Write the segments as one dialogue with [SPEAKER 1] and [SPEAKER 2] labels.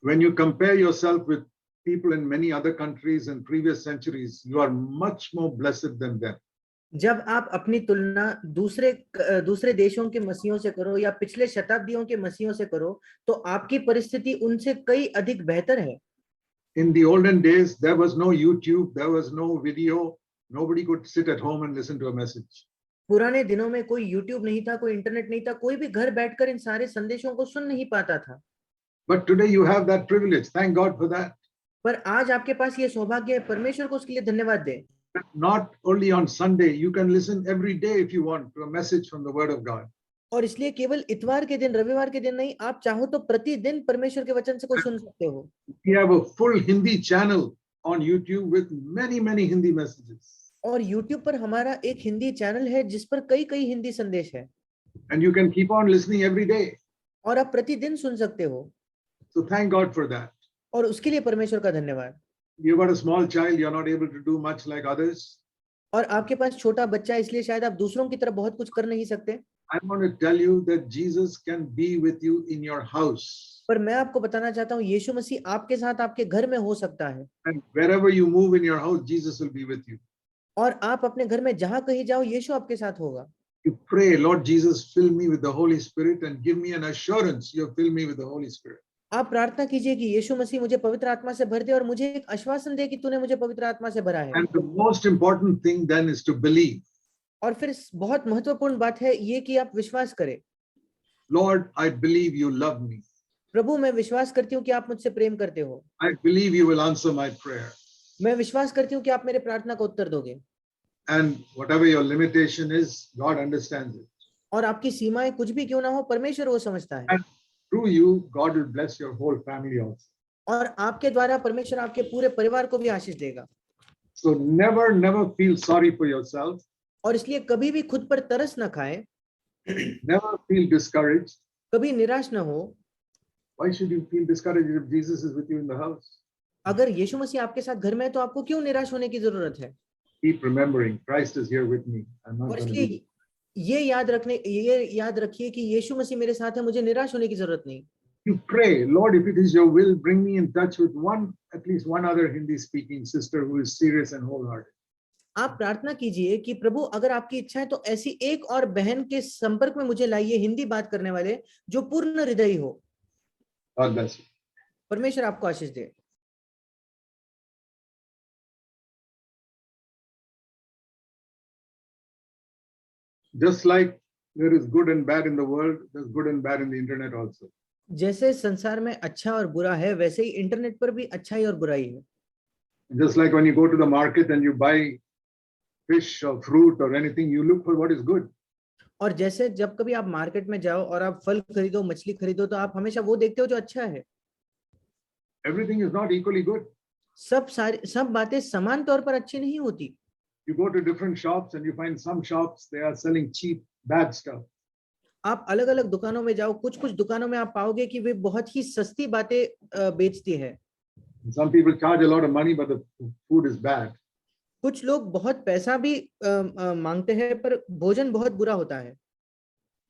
[SPEAKER 1] When you compare yourself with people in many other countries and previous centuries, you are much more blessed than them.
[SPEAKER 2] जब आप अपनी तुलना दूसरे देशों के मसीहों से करो या पिछले शताब्दियों के मसीहों से करो, तो आपकी परिस्थिति उनसे कई अधिक बेहतर है।
[SPEAKER 1] In the olden days, there was no YouTube, there was no video. Nobody could sit at home and listen to a message.
[SPEAKER 2] पुराने दिनों में कोई YouTube नहीं था, कोई इंटरनेट नहीं था, कोई भी घर बैठकर इन सारे संदेशों को सुन नहीं पाता था।
[SPEAKER 1] But today you have that privilege. Thank God for that.
[SPEAKER 2] पर आज आपके पास ये सौभाग्य है, परमेश्वर को उसके लिए धन्यवाद दें।
[SPEAKER 1] Not only on Sunday, you can listen every day if you want to a message from the Word of God.
[SPEAKER 2] और इसलिए केवल इतवार के दिन, रविवार के दिन नहीं, आप चाहो तो प्रतिदिन परमेश्वर के वचन से को सुन सकते हो।
[SPEAKER 1] We have a full Hindi channel on YouTube with many Hindi messages.
[SPEAKER 2] और YouTube पर हमारा एक हिंदी चैनल है जिस पर कई हिंदी संदेश है।
[SPEAKER 1] And you can keep on listening every day.
[SPEAKER 2] और आप प्रतिदिन सुन सकते हो।
[SPEAKER 1] So thank God for that.
[SPEAKER 2] और उसके लिए परमेश्वर का धन्यवाद।
[SPEAKER 1] You got a small child, you're not able to do much like others.
[SPEAKER 2] और आपके पास छोटा बच्चा है, इसलिए शायद आप दूसरों की तरह बहुत कुछ कर नहीं सकते।
[SPEAKER 1] I want to tell you that Jesus can be with you in your house.
[SPEAKER 2] पर मैं आपको बताना चाहता हूँ, यीशु मसीह आपके साथ आपके घर में हो सकता है।
[SPEAKER 1] And wherever you move in your house, Jesus will be with you.
[SPEAKER 2] और आप अपने घर में जहां कहीं जाओ, यीशु आपके साथ होगा।
[SPEAKER 1] You pray, Lord Jesus, fill me with the Holy Spirit and give me an assurance you fill me with the Holy Spirit.
[SPEAKER 2] आप प्रार्थना कीजिए कि यीशु मसीह मुझे पवित्र आत्मा से भर दे और मुझे एक आश्वासन दे कि तूने मुझे पवित्र आत्मा से भरा है।
[SPEAKER 1] And the most important thing then is to believe.
[SPEAKER 2] और फिर बहुत महत्वपूर्ण बात है ये कि आप विश्वास करें।
[SPEAKER 1] Lord, I believe you love me.
[SPEAKER 2] प्रभु, मैं विश्वास करती हूँ कि आप मुझसे प्रेम करते हो।
[SPEAKER 1] I believe you will answer my prayer.
[SPEAKER 2] मैं विश्वास करती हूँ कि आप मेरे प्रार्थना का उत्तर दोगे।
[SPEAKER 1] And whatever your limitation is, God understands it.
[SPEAKER 2] और आपकी सीमाएं कुछ भी क्यों ना हो, परमेश्वर वो समझता है।
[SPEAKER 1] And through you, God will bless your whole family also.
[SPEAKER 2] और आपके द्वारा परमेश्वर आपके पूरे परिवार को भी आशीष देगा।
[SPEAKER 1] So never feel sorry for yourself.
[SPEAKER 2] और इसलिए कभी भी खुद पर तरस न खाएं।
[SPEAKER 1] Never feel discouraged.
[SPEAKER 2] कभी निराश न हो।
[SPEAKER 1] Why should you feel discouraged if Jesus is with you in the house?
[SPEAKER 2] अगर यीशु मसीह आपके साथ घर में है तो आपको क्यों निराश होने की जरूरत है?
[SPEAKER 1] Keep remembering, Christ is here with me. I'm not
[SPEAKER 2] और
[SPEAKER 1] going to
[SPEAKER 2] इसलिए
[SPEAKER 1] be.
[SPEAKER 2] ये याद रखिए कि यीशु मसीह मेरे साथ है, मुझे निराश होने की जरूरत नहीं।
[SPEAKER 1] You pray, Lord, if it is your will, bring me in touch with at least one other Hindi-speaking sister who is serious and wholehearted.
[SPEAKER 2] आप प्रार्थना कीजिए कि प्रभु, अगर आपकी इच्छा है तो ऐसी एक और बहन के संपर्क में मुझे लाइए, हिंदी बात करने वाले जो पूर्ण हृदयी हो।
[SPEAKER 1] God bless you.
[SPEAKER 2] परमेश्वर आपको आशीष दे।
[SPEAKER 1] Just like there is good and bad in the world, there's good and bad in the internet also.
[SPEAKER 2] जैसे संसार में अच्छा और बुरा है, वैसे ही इंटरनेट पर भी अच्छाई और बुराई है।
[SPEAKER 1] Just like when you go to the market and you buy fish or fruit or anything, you look for what is good.
[SPEAKER 2] और जैसे जब कभी आप मार्केट में जाओ और आप फल खरीदो, मछली खरीदो, तो आप हमेशा वो देखते हो जो अच्छा है।
[SPEAKER 1] Everything is not equally good.
[SPEAKER 2] सब बातें समान तौर पर अच्छी नहीं होती।
[SPEAKER 1] You go to different shops and you find some shops they are selling cheap, bad stuff.
[SPEAKER 2] आप अलग अलग दुकानों में जाओ, कुछ दुकानों में आप पाओगे कि वे बहुत ही सस्ती बातें बेचती है।
[SPEAKER 1] Some people charge a lot of money, but the food is bad.
[SPEAKER 2] कुछ लोग बहुत पैसा भी मांगते हैं, पर भोजन बहुत बुरा होता है।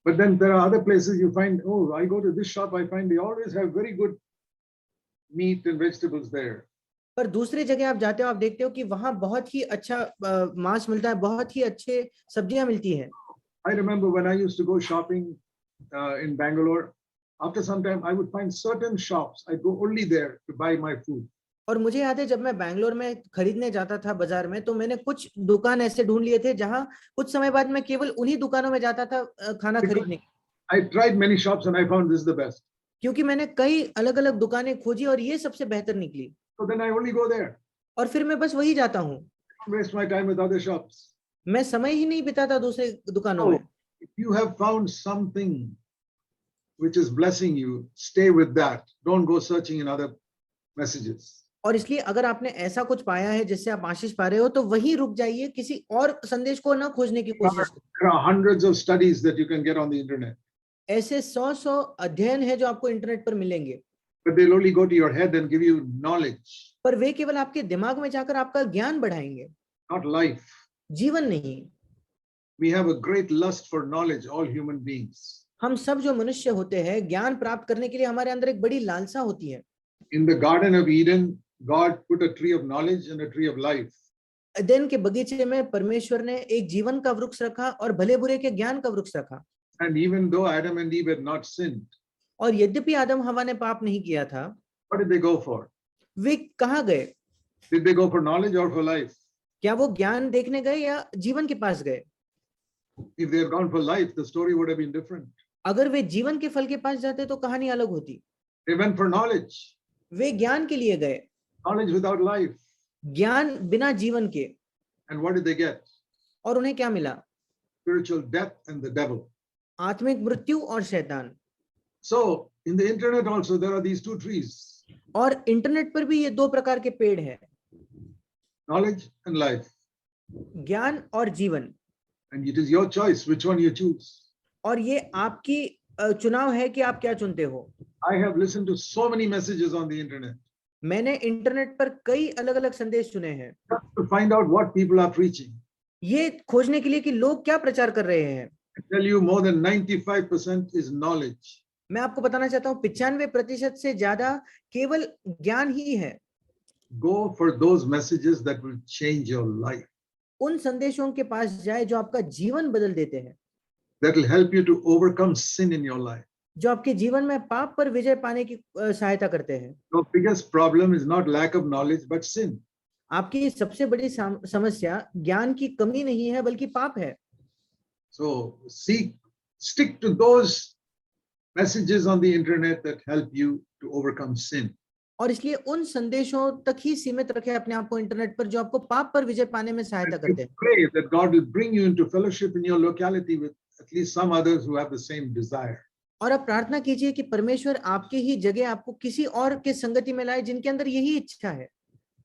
[SPEAKER 1] But then there are other places you find, oh, I go to this shop, I find they always have very good meat and vegetables there.
[SPEAKER 2] पर दूसरी जगह आप जाते हो, आप देखते हो कि वहां बहुत ही अच्छा मांस मिलता है, बहुत ही अच्छे सब्जियां मिलती हैं।
[SPEAKER 1] I remember when I used to go shopping in Bangalore, after some time I would find certain shops, I'd go only there to buy my food.
[SPEAKER 2] और मुझे याद है जब मैं बैंगलोर में खरीदने जाता था बाजार में, तो मैंने कुछ दुकान ऐसे ढूंढ लिए थे जहां कुछ समय बाद मैं केवल उन्हीं दुकानों में जाता था खाना खरीदने।
[SPEAKER 1] I tried many shops and I found this is the best.
[SPEAKER 2] क्योंकि मैंने कई अलग अलग दुकानें खोजी और ये सबसे बेहतर निकली।
[SPEAKER 1] So then I only go there.
[SPEAKER 2] और फिर मैं बस वही जाता हूँ।
[SPEAKER 1] Don't waste my time with other shops.
[SPEAKER 2] मैं समय ही नहीं बिताता दूसरे दुकानों में।
[SPEAKER 1] If you have found something which is blessing you, stay with that. Don't go searching in other messages.
[SPEAKER 2] और इसलिए अगर आपने ऐसा कुछ पाया है जिससे आप आशीष पा रहे हो, तो वहीं रुक जाइए, किसी और संदेश को ना खोजने की कोशिश करें।
[SPEAKER 1] There are hundreds of studies that you can get on the internet.
[SPEAKER 2] ऐसे 100 अध्ययन है जो आपको इंटरनेट पर मिलेंगे।
[SPEAKER 1] But they'll only go to your head and give you knowledge.
[SPEAKER 2] पर वे केवल आपके दिमाग में जाकर आपका ज्ञान बढ़ाएंगे,
[SPEAKER 1] Not life.
[SPEAKER 2] जीवन नहीं।
[SPEAKER 1] We have a great lust for knowledge, all human beings.
[SPEAKER 2] हम सब जो मनुष्य होते हैं, ज्ञान प्राप्त करने के लिए हमारे अंदर एक बड़ी लालसा होती है।
[SPEAKER 1] In the Garden of Eden, God put a tree of knowledge and a tree of life.
[SPEAKER 2] अदन के बगीचे में परमेश्वर ने एक जीवन का वृक्ष रखा और भले बुरे के ज्ञान का वृक्ष रखा।
[SPEAKER 1] And even though Adam and Eve had not sinned,
[SPEAKER 2] और यद्यपि आदम हवा ने पाप नहीं किया था,
[SPEAKER 1] what did they go for?
[SPEAKER 2] वे कहाँ गए?
[SPEAKER 1] Did they go for knowledge or for life?
[SPEAKER 2] क्या वो ज्ञान देखने गए या जीवन के पास गए?
[SPEAKER 1] If they had gone for life, the story would have been different.
[SPEAKER 2] अगर वे जीवन के फल के पास जाते तो कहानी अलग होती।
[SPEAKER 1] They went for knowledge.
[SPEAKER 2] वे ज्ञान के लिए गए,
[SPEAKER 1] Knowledge without life.
[SPEAKER 2] ज्ञान बिना जीवन के।
[SPEAKER 1] And what did they get?
[SPEAKER 2] और उन्हें क्या मिला?
[SPEAKER 1] Spiritual death and the devil.
[SPEAKER 2] आत्मिक मृत्यु और शैतान।
[SPEAKER 1] So in the internet also there are these two trees.
[SPEAKER 2] और इंटरनेट पर भी ये दो प्रकार के पेड़ हैं,
[SPEAKER 1] Knowledge and life.
[SPEAKER 2] ज्ञान और जीवन।
[SPEAKER 1] And it is your choice which one you choose.
[SPEAKER 2] और ये आपकी चुनाव है कि आप क्या चुनते हो।
[SPEAKER 1] I have listened to so many messages on the internet
[SPEAKER 2] मैंने इंटरनेट पर कई अलग अलग संदेश सुने हैं,
[SPEAKER 1] just to find out what people are preaching.
[SPEAKER 2] ये खोजने के लिए कि लोग क्या प्रचार कर रहे हैं।
[SPEAKER 1] I tell you, more than 95% is knowledge.
[SPEAKER 2] मैं आपको बताना चाहता हूँ 95% से ज्यादा केवल ज्ञान ही है।
[SPEAKER 1] Go for those messages that will change your life,
[SPEAKER 2] उन संदेशों के पास जाए जो आपका जीवन बदल देते हैं,
[SPEAKER 1] that will help you to overcome sin in your life.
[SPEAKER 2] जो आपके जीवन में पाप पर विजय पाने की सहायता करते हैं।
[SPEAKER 1] Your biggest problem is not lack of knowledge, but sin.
[SPEAKER 2] आपकी सबसे बड़ी समस्या ज्ञान की कमी नहीं है बल्कि पाप है।
[SPEAKER 1] So stick to those messages on the internet that help you to overcome sin.
[SPEAKER 2] और इसलिए उन संदेशों तक ही सीमित रखें अपने आप को इंटरनेट पर जो आपको पाप पर विजय पाने में सहायता करते हैं।
[SPEAKER 1] Pray that God will bring you into fellowship in your locality with at least some others who have the same desire.
[SPEAKER 2] और आप प्रार्थना कीजिए कि परमेश्वर आपके ही जगह आपको किसी और के संगति में लाए जिनके अंदर यही इच्छा है।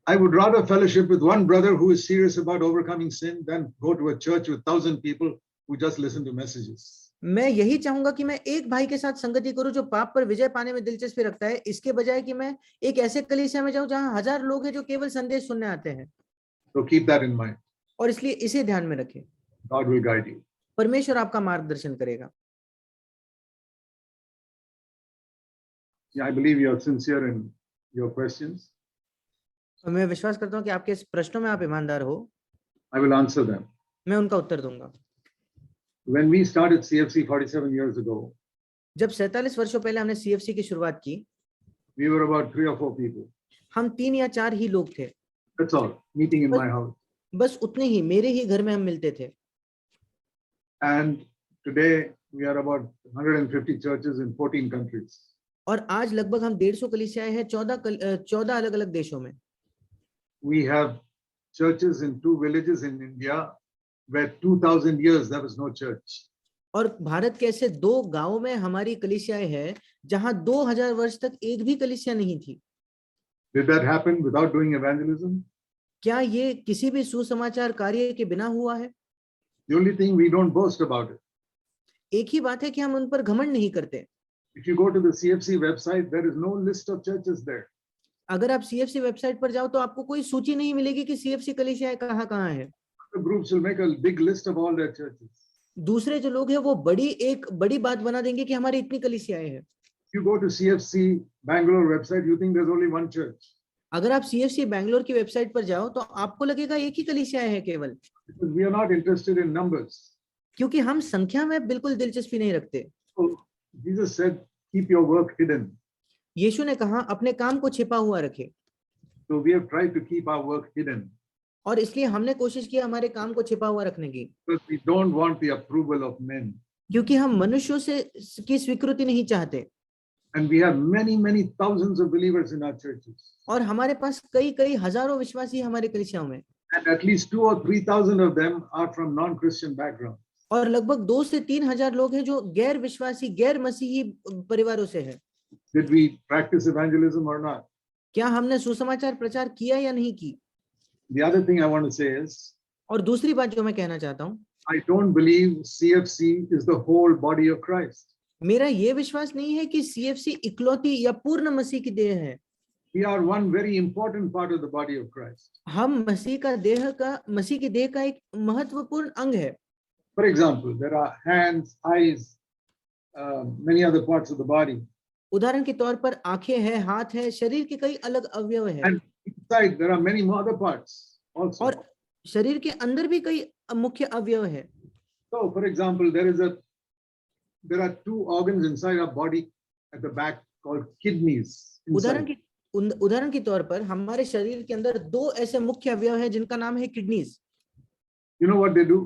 [SPEAKER 1] I would rather fellowship with one brother who is serious about overcoming sin than go to a church with 1,000 people who just listen to messages.
[SPEAKER 2] मैं यही चाहूंगा कि मैं एक भाई के साथ संगति करूं जो पाप पर विजय पाने में दिलचस्पी रखता है, इसके बजाय कि मैं एक ऐसे कलीसिया में जाऊं जहां 1000 लोग हैं जो केवल संदेश सुनने आते हैं।
[SPEAKER 1] So keep that in mind.
[SPEAKER 2] और इसलिए इसे ध्यान में रखें।
[SPEAKER 1] God will guide you.
[SPEAKER 2] परमेश्वर आपका मार्गदर्शन करेगा।
[SPEAKER 1] Yeah, I believe you are sincere in your questions.
[SPEAKER 2] मैं विश्वास करता हूं कि आपके इस प्रश्नों में आप ईमानदार हो।
[SPEAKER 1] I will answer them.
[SPEAKER 2] मैं उनका उत्तर दूंगा।
[SPEAKER 1] When we started CFC 47 years ago,
[SPEAKER 2] जब 47 वर्षों पहले हमने CFC की शुरुआत की,
[SPEAKER 1] we were about 3 or 4 people.
[SPEAKER 2] हम 3 या 4 ही लोग थे।
[SPEAKER 1] That's all. Meeting in my house.
[SPEAKER 2] बस उतने ही, मेरे ही घर में हम मिलते थे।
[SPEAKER 1] And today we are about 150 churches in 14 countries.
[SPEAKER 2] और आज लगभग हम 150 कलीसियाएं हैं 14 अलग अलग देशों में।
[SPEAKER 1] We have churches in 2 villages in India where 2000 years there was no church.
[SPEAKER 2] और भारत के ऐसे 2 गांवों में हमारी कलीसियाएं हैं जहां 2000 वर्ष तक एक भी कलीसिया नहीं थी।
[SPEAKER 1] Did that happen without doing evangelism?
[SPEAKER 2] क्या ये किसी भी सुसमाचार कार्य के बिना हुआ है?
[SPEAKER 1] The only thing we don't boast about it.
[SPEAKER 2] एक ही बात है कि हम उन पर घमंड नहीं करते।
[SPEAKER 1] If you go to the CFC website, there is no list of churches there.
[SPEAKER 2] अगर आप CFC वेबसाइट पर जाओ तो आपको कोई सूची नहीं मिलेगी कि CFC कलीसियाएं कहाँ है।
[SPEAKER 1] The groups will make a big list of all their churches.
[SPEAKER 2] दूसरे जो लोग हैं वो एक बड़ी बात बना देंगे कि हमारी इतनी कलीसियाएं हैं।
[SPEAKER 1] You go to CFC Bangalore website, you think there's only one church.
[SPEAKER 2] अगर आप CFC बैंगलोर की वेबसाइट पर जाओ तो आपको लगेगा एक ही कलीसिया है केवल।
[SPEAKER 1] Because we are not interested in numbers.
[SPEAKER 2] क्योंकि हम संख्या में बिल्कुल दिलचस्पी नहीं रखते।
[SPEAKER 1] So Jesus said, keep your work hidden.
[SPEAKER 2] यीशु ने कहा अपने काम को छिपा हुआ रखे।
[SPEAKER 1] So we have tried to keep our work hidden.
[SPEAKER 2] और इसलिए हमने कोशिश की हमारे काम को छिपा हुआ रखने की।
[SPEAKER 1] Because we don't want the approval of men.
[SPEAKER 2] क्योंकि हम मनुष्यों से की स्वीकृति नहीं चाहते।
[SPEAKER 1] And we have many thousands of believers in our churches.
[SPEAKER 2] और हमारे पास कई हजारों विश्वासी हमारे कलीसियाओं में।
[SPEAKER 1] And at least 2,000 or 3,000 of them are from non-Christian background.
[SPEAKER 2] और लगभग 2 से 3 हजार लोग हैं जो गैर विश्वासी गैर मसीही परिवारों से हैं।
[SPEAKER 1] Did we practice evangelism or not?
[SPEAKER 2] क्या हमने सुसमाचार प्रचार किया या नहीं की?
[SPEAKER 1] The other thing I want to say is,
[SPEAKER 2] और दूसरी बात जो मैं कहना चाहता हूँ,
[SPEAKER 1] I don't believe CFC is the whole body of Christ.
[SPEAKER 2] मेरा ये विश्वास नहीं है कि CFC इकलौती या पूर्ण मसीह की देह है।
[SPEAKER 1] We are one very important part of the body of Christ.
[SPEAKER 2] हम मसीह की देह का एक महत्वपूर्ण अंग है।
[SPEAKER 1] For example, there are hands, eyes, many other parts of the body.
[SPEAKER 2] उदाहरण के तौर पर आंखें हैं, हाथ है, शरीर के कई अलग अवयव है,
[SPEAKER 1] And inside there are many more other parts also.
[SPEAKER 2] और शरीर के अंदर भी कई मुख्य अवयव है।
[SPEAKER 1] So, for example, there are two organs inside our body at the back called kidneys.
[SPEAKER 2] उदाहरण
[SPEAKER 1] Inside.
[SPEAKER 2] की उदाहरण के तौर पर हमारे शरीर के अंदर दो ऐसे मुख्य अवयव हैं जिनका नाम है kidneys.
[SPEAKER 1] You know what they do?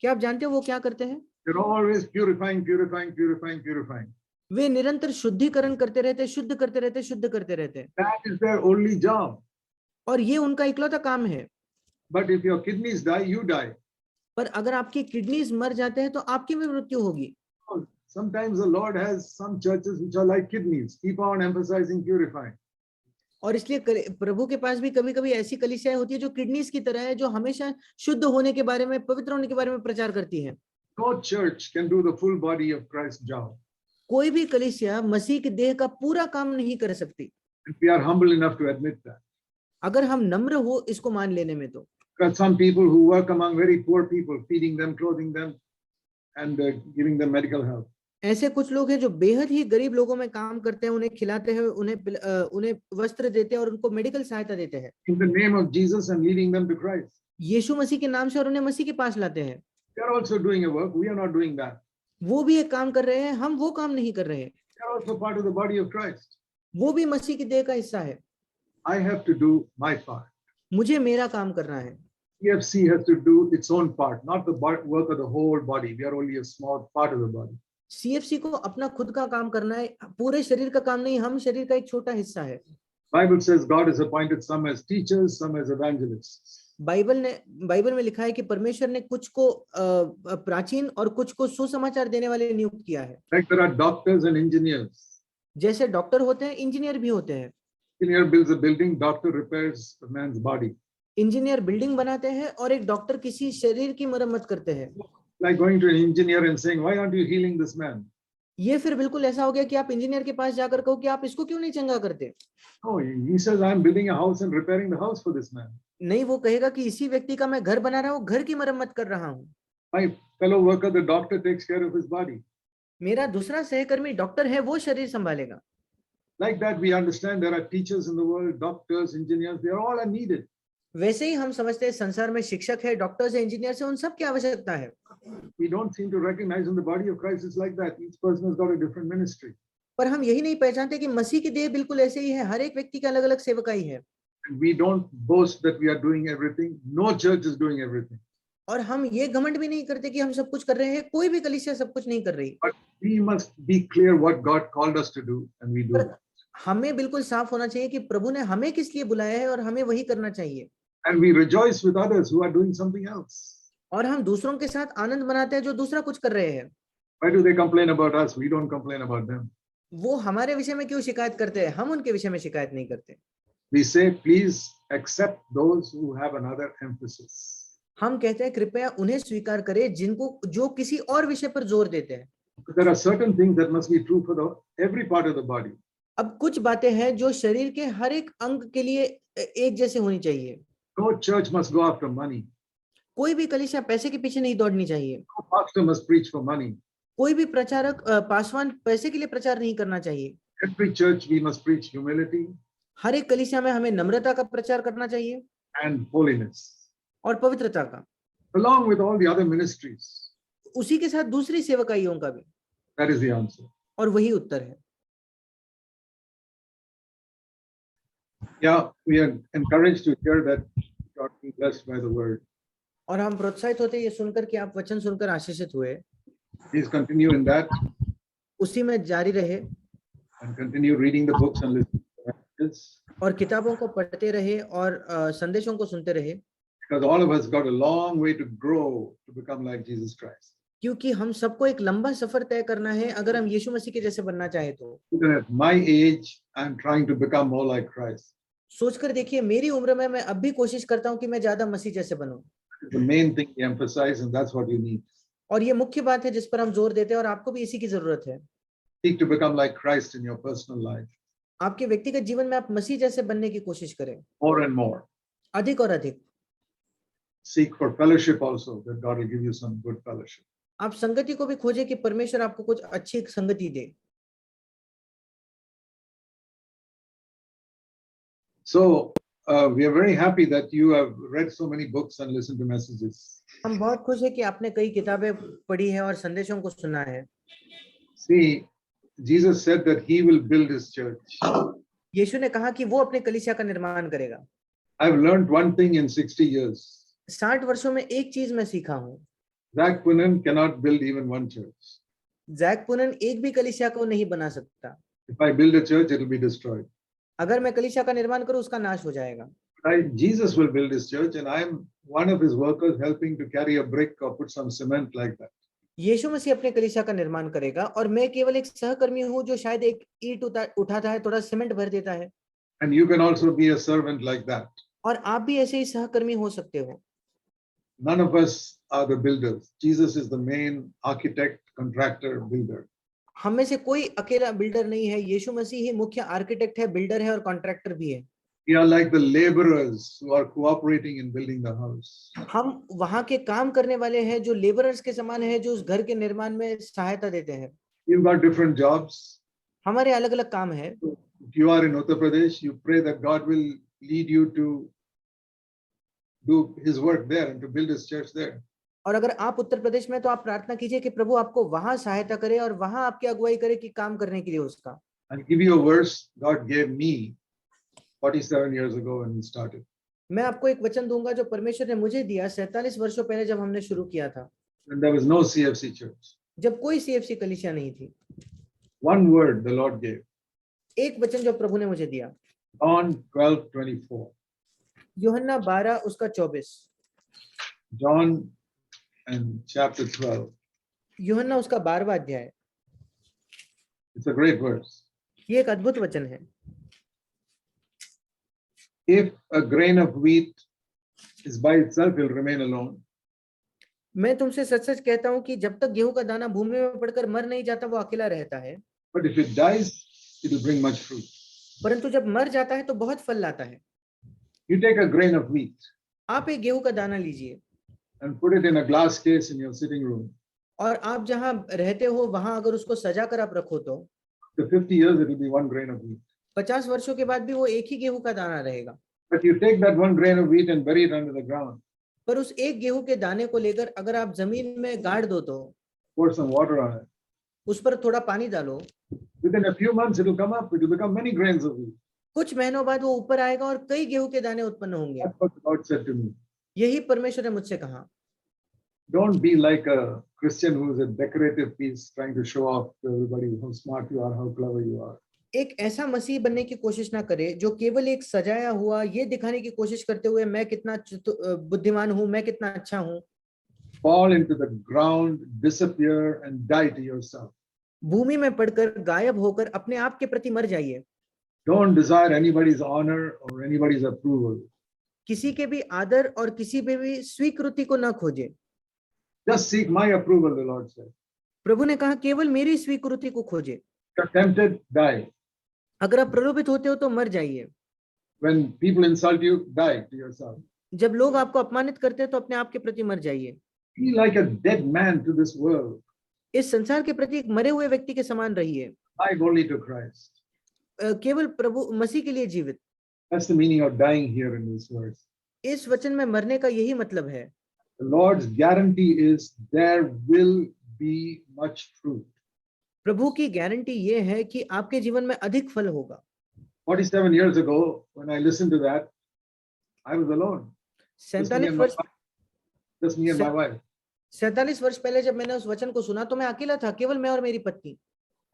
[SPEAKER 2] क्या आप जानते हो वो क्या करते हैं?
[SPEAKER 1] They're always purifying, purifying, purifying, purifying.
[SPEAKER 2] वे निरंतर शुद्धिकरण करते रहते, शुद्ध करते रहते, शुद्ध करते रहते,
[SPEAKER 1] That is their only job.
[SPEAKER 2] और ये उनका इकलौता काम है।
[SPEAKER 1] But if your kidneys die, you die.
[SPEAKER 2] पर अगर आपकी किडनीज मर जाते हैं तो आपकी भी मृत्यु होगी।
[SPEAKER 1] Sometimes the Lord has some churches which are like kidneys. Keep on emphasizing purifying.
[SPEAKER 2] और इसलिए प्रभु के पास भी कभी कभी ऐसी कलीसियाएं होती है जो किडनीज की तरह है, जो हमेशा शुद्ध होने के बारे में, पवित्र होने के बारे में प्रचार करती है।
[SPEAKER 1] No church can do the full body of Christ's job.
[SPEAKER 2] कोई भी कलीसिया मसीह के देह का पूरा काम नहीं कर सकती।
[SPEAKER 1] If we are humble enough to admit that.
[SPEAKER 2] अगर हम नम्र हो इसको मान लेने में तो।
[SPEAKER 1] Because some people who work among very poor people, feeding them, clothing them, and giving them medical help.
[SPEAKER 2] ऐसे कुछ लोग हैं जो बेहद ही गरीब लोगों में काम करते हैं, उन्हें खिलाते हैं, उन्हें वस्त्र देते हैं और उनको मेडिकल सहायता देते हैं।
[SPEAKER 1] In the name of Jesus and leading them to Christ.
[SPEAKER 2] यीशु मसीह के नाम से, और उन्हें मसीह के पास लाते हैं।
[SPEAKER 1] They are also doing a work. We are not doing that.
[SPEAKER 2] वो भी एक काम कर रहे हैं, हम वो काम नहीं कर रहे हैं।
[SPEAKER 1] They are also part of the body of Christ.
[SPEAKER 2] वो भी मसीह के देह का हिस्सा है।
[SPEAKER 1] I have to do my part.
[SPEAKER 2] मुझे मेरा काम करना है।
[SPEAKER 1] CFC has to do its own part, not the work of the whole body. We are only a small part of the body.
[SPEAKER 2] CFC को अपना खुद का काम करना है, पूरे शरीर का काम नहीं, हम शरीर का एक छोटा हिस्सा है।
[SPEAKER 1] Bible says God has appointed some as teachers, some as evangelists.
[SPEAKER 2] Bible में लिखा है कि परमेश्वर ने कुछ को प्राचीन और कुछ को सुसमाचार देने वाले नियुक्त किया है।
[SPEAKER 1] Like there are doctors and engineers.
[SPEAKER 2] जैसे डॉक्टर होते हैं, इंजीनियर भी होते हैं।
[SPEAKER 1] Engineer builds a building, doctor repairs a man's body.
[SPEAKER 2] Engineer building बनाते हैं और एक डॉक्टर किसी शरीर की मरम्मत करते हैं।
[SPEAKER 1] Like going to an engineer and saying, "Why aren't you healing this man?"
[SPEAKER 2] ये फिर बिल्कुल ऐसा हो गया कि आप इंजीनियर के पास जाकर कहो कि आप इसको क्यों नहीं चंगा करते।
[SPEAKER 1] No, he says, "I'm building a house and repairing the house for this man."
[SPEAKER 2] नहीं, वो कहेगा कि इसी व्यक्ति का मैं घर बना रहा हूँ, घर की मरम्मत कर रहा हूँ।
[SPEAKER 1] My fellow worker, the doctor, takes care of his body.
[SPEAKER 2] मेरा दूसरा सहकर्मी डॉक्टर है, वो शरीर संभालेगा।
[SPEAKER 1] Like that, we understand there are teachers in the world, doctors, engineers, they are all are needed.
[SPEAKER 2] वैसे ही हम समझते हैं संसार में शिक्षक है, डॉक्टर्स है, इंजीनियर्स है, उन सब की आवश्यकता है।
[SPEAKER 1] We don't seem to recognize in the body of Christ it's like that. Each person has got a different ministry.
[SPEAKER 2] पर हम यही नहीं पहचानते कि मसीह की देह बिल्कुल ऐसे ही है, हर एक व्यक्ति का अलग-अलग सेवकाई है।
[SPEAKER 1] And we don't boast that we are doing everything. No church is doing everything.
[SPEAKER 2] और हम ये घमंड भी नहीं करते कि हम सब कुछ कर रहे हैं, कोई भी कलीसिया सब कुछ नहीं कर रही।
[SPEAKER 1] But we must be clear what God called us to do, and we do it.
[SPEAKER 2] हमें बिल्कुल साफ होना चाहिए कि प्रभु ने हमें किस लिए बुलाया है और हमें वही करना चाहिए।
[SPEAKER 1] And we rejoice with others who are doing something else.
[SPEAKER 2] और हम दूसरों के साथ आनंद मनाते हैं जो दूसरा कुछ कर रहे हैं।
[SPEAKER 1] Why do they complain about us? We don't complain about them.
[SPEAKER 2] वो हमारे विषय में क्यों शिकायत करते हैं, हम उनके विषय में शिकायत नहीं करते।
[SPEAKER 1] We say, please accept those who have another emphasis.
[SPEAKER 2] हम कहते हैं कृपया उन्हें स्वीकार करें जिनको जो किसी और विषय पर जोर देते हैं।
[SPEAKER 1] There are certain things that must be true for every part of the body.
[SPEAKER 2] अब कुछ बातें हैं जो शरीर के हर एक अंग के लिए एक जैसे होनी चाहिए।
[SPEAKER 1] No church must go after money.
[SPEAKER 2] कोई भी कलीसिया पैसे के पीछे नहीं दौड़नी चाहिए।
[SPEAKER 1] No pastor must preach for money.
[SPEAKER 2] कोई भी प्रचारक पासवान पैसे के लिए प्रचार नहीं करना चाहिए।
[SPEAKER 1] Every church we must preach humility.
[SPEAKER 2] हर एक कलीसिया में हमें नम्रता का प्रचार करना चाहिए
[SPEAKER 1] And holiness.
[SPEAKER 2] और पवित्रता का,
[SPEAKER 1] Along with all the other ministries.
[SPEAKER 2] उसी के साथ दूसरी सेवकाइयों का भी।
[SPEAKER 1] That is the answer.
[SPEAKER 2] और वही उत्तर है।
[SPEAKER 1] Yeah, we are encouraged to hear that you are being blessed by the word.
[SPEAKER 2] और हम प्रोत्साहित होते हैं ये सुनकर कि आप वचन सुनकर आशीषित हुए।
[SPEAKER 1] Please continue in that.
[SPEAKER 2] उसी में जारी रहे
[SPEAKER 1] And continue reading the books and listening to the messages.
[SPEAKER 2] और किताबों को पढ़ते रहे और संदेशों को सुनते रहे।
[SPEAKER 1] Because all of us got a long way to grow to become like Jesus Christ.
[SPEAKER 2] क्योंकि हम सबको एक लंबा सफर तय करना है अगर हम यीशु मसीह के जैसे बनना चाहे तो।
[SPEAKER 1] Even at my age, I'm trying to become more like Christ.
[SPEAKER 2] सोचकर देखिए, मेरी उम्र में मैं अब भी कोशिश करता हूँ कि मैं ज्यादा मसीह जैसे बनूं।
[SPEAKER 1] The main thing we emphasize, and that's what you need.
[SPEAKER 2] और ये मुख्य बात है जिस पर हम जोर देते हैं और आपको भी इसी की जरूरत है।
[SPEAKER 1] Seek to become like Christ in your personal life.
[SPEAKER 2] आपके व्यक्तिगत जीवन में आप मसीह जैसे बनने की कोशिश करें।
[SPEAKER 1] More and more.
[SPEAKER 2] अधिक और अधिक।
[SPEAKER 1] Seek for fellowship also, that God will give you some good fellowship.
[SPEAKER 2] आप संगति को भी खोजें कि परमेश्वर आपको कुछ अच्छी संगति दे।
[SPEAKER 1] So we are very happy that you have read so many books and listened to messages.
[SPEAKER 2] हम बहुत खुश है कि आपने कई किताबें पढ़ी है और संदेशों को सुना है।
[SPEAKER 1] See, Jesus said that he will build his church.
[SPEAKER 2] यीशु ने कहा कि वो अपने कलीसिया का निर्माण करेगा।
[SPEAKER 1] I've learned one thing in 60 years.
[SPEAKER 2] 60 वर्षों में एक चीज मैं सीखा हूँ,
[SPEAKER 1] Zach Punan cannot build even one church.
[SPEAKER 2] Jack Poonen एक भी कलीसिया को नहीं बना सकता।
[SPEAKER 1] If I build a church, it will be destroyed.
[SPEAKER 2] अगर मैं कलीसिया का निर्माण करूं, उसका नाश हो जाएगा।
[SPEAKER 1] Jesus will build his church, and I'm one of his workers helping to carry a brick or put some cement like that.
[SPEAKER 2] यीशु मसीह अपने कलीसिया का निर्माण करेगा और मैं केवल एक सहकर्मी हूं जो शायद एक ईंट उठाता है, थोड़ा सीमेंट भर देता है।
[SPEAKER 1] And you can also be a servant like that.
[SPEAKER 2] और आप भी ऐसे ही सहकर्मी हो सकते हो।
[SPEAKER 1] None of us are the builders. Jesus is the main architect, contractor, builder.
[SPEAKER 2] हम में से कोई अकेला बिल्डर नहीं है, यीशु मसीह ही मुख्य आर्किटेक्ट है, बिल्डर है और कॉन्ट्रैक्टर भी है।
[SPEAKER 1] We are like the laborers who are cooperating in building the house.
[SPEAKER 2] हम वहां के काम करने वाले हैं जो लेबरर्स के समान है, जो उस घर के निर्माण में सहायता देते हैं।
[SPEAKER 1] You've got different jobs.
[SPEAKER 2] हमारे अलग अलग काम है।
[SPEAKER 1] If you are in Uttar Pradesh, you pray that God will lead you to do his work there and to build his church there.
[SPEAKER 2] और अगर आप उत्तर प्रदेश में, तो आप प्रार्थना कीजिए कि प्रभु आपको वहां सहायता करे और वहां आपकी अगुवाई करे कि काम करने के लिए उसका।
[SPEAKER 1] I'll give you a verse God gave me 47 years ago when we started.
[SPEAKER 2] मैं आपको एक वचन दूंगा जो परमेश्वर ने मुझे दिया 47 वर्षों पहले जब हमने शुरू किया था,
[SPEAKER 1] When there was no CFC church.
[SPEAKER 2] जब कोई सीएफसी कलीसिया नहीं थी।
[SPEAKER 1] One word the Lord gave.
[SPEAKER 2] एक वचन जो प्रभु ने मुझे दिया,
[SPEAKER 1] John 12:24.
[SPEAKER 2] यूहन्ना 12 उसका 24।
[SPEAKER 1] John and chapter 12.
[SPEAKER 2] यूहन्ना उसका 12वां अध्याय।
[SPEAKER 1] It's a great verse.
[SPEAKER 2] ये एक अद्भुत वचन है।
[SPEAKER 1] If a grain of wheat is by itself, it will remain alone.
[SPEAKER 2] मैं तुमसे सच सच कहता हूँ कि जब तक गेहूं का दाना भूमि में पड़कर मर नहीं जाता, वो अकेला रहता है।
[SPEAKER 1] But if it dies, it will bring much fruit.
[SPEAKER 2] परंतु जब मर जाता है तो बहुत फल लाता है।
[SPEAKER 1] You take a grain of wheat
[SPEAKER 2] आप एक गेहूं का दाना लीजिए
[SPEAKER 1] and put it in a glass case in your sitting room.
[SPEAKER 2] और आप जहां रहते हो वहां अगर उसको सजा कर आप रखो, तो
[SPEAKER 1] After 50 years, it will be one grain of wheat.
[SPEAKER 2] 50 वर्षों के बाद भी वो एक ही गेहूं का दाना रहेगा।
[SPEAKER 1] But you take that one grain of wheat and bury it under the ground.
[SPEAKER 2] पर उस एक गेहूं के दाने को लेकर अगर आप जमीन में गाड़ दो, तो
[SPEAKER 1] Pour some water on it.
[SPEAKER 2] उस पर थोड़ा पानी डालो,
[SPEAKER 1] Within a few months, it will come up. It will become many grains of wheat.
[SPEAKER 2] कुछ महीनों बाद वो ऊपर आएगा और कई गेहूं के दाने उत्पन्न होंगे।
[SPEAKER 1] That's what the Lord said to me.
[SPEAKER 2] यही परमेश्वर ने मुझसे कहा।
[SPEAKER 1] Don't be like a Christian who is a decorative piece trying to show off to everybody how smart you are, how clever you are.
[SPEAKER 2] एक ऐसा मसीह बनने की कोशिश ना करे जो केवल एक सजाया हुआ ये दिखाने की कोशिश करते हुए मैं कितना बुद्धिमान हूं, मैं कितना अच्छा हूं।
[SPEAKER 1] Fall into the ground, disappear, and die to yourself.
[SPEAKER 2] भूमि में पड़कर गायब होकर अपने आप के प्रति मर जाइए।
[SPEAKER 1] Don't desire anybody's honor or anybody's approval.
[SPEAKER 2] किसी के भी आदर और किसी पे भी स्वीकृति को न खोजे।
[SPEAKER 1] Just seek my approval, the Lord said.
[SPEAKER 2] प्रभु ने कहा केवल मेरी स्वीकृति को खोजे।
[SPEAKER 1] If you're tempted, die.
[SPEAKER 2] अगर आप प्रलोभित होते हो तो मर जाइए।
[SPEAKER 1] When people insult you, die to yourself.
[SPEAKER 2] जब लोग आपको अपमानित करते हैं तो अपने आप के प्रति मर जाइए।
[SPEAKER 1] Be like a dead man to this world.
[SPEAKER 2] इस संसार के प्रति एक मरे हुए व्यक्ति के समान रहिए।
[SPEAKER 1] Live only to Christ.
[SPEAKER 2] केवल प्रभु मसीह के लिए जीवित।
[SPEAKER 1] That's the meaning of dying here in this verse.
[SPEAKER 2] इस वचन में मरने का यही मतलब है।
[SPEAKER 1] The Lord's guarantee is there will be much fruit.
[SPEAKER 2] प्रभु की गारंटी ये है कि आपके जीवन में अधिक फल होगा।
[SPEAKER 1] 47 years ago, when I listened to that, I was alone. Just me and my wife.
[SPEAKER 2] 47 वर्ष पहले जब मैंने उस वचन को सुना तो मैं अकेला था, केवल मैं और मेरी पत्नी।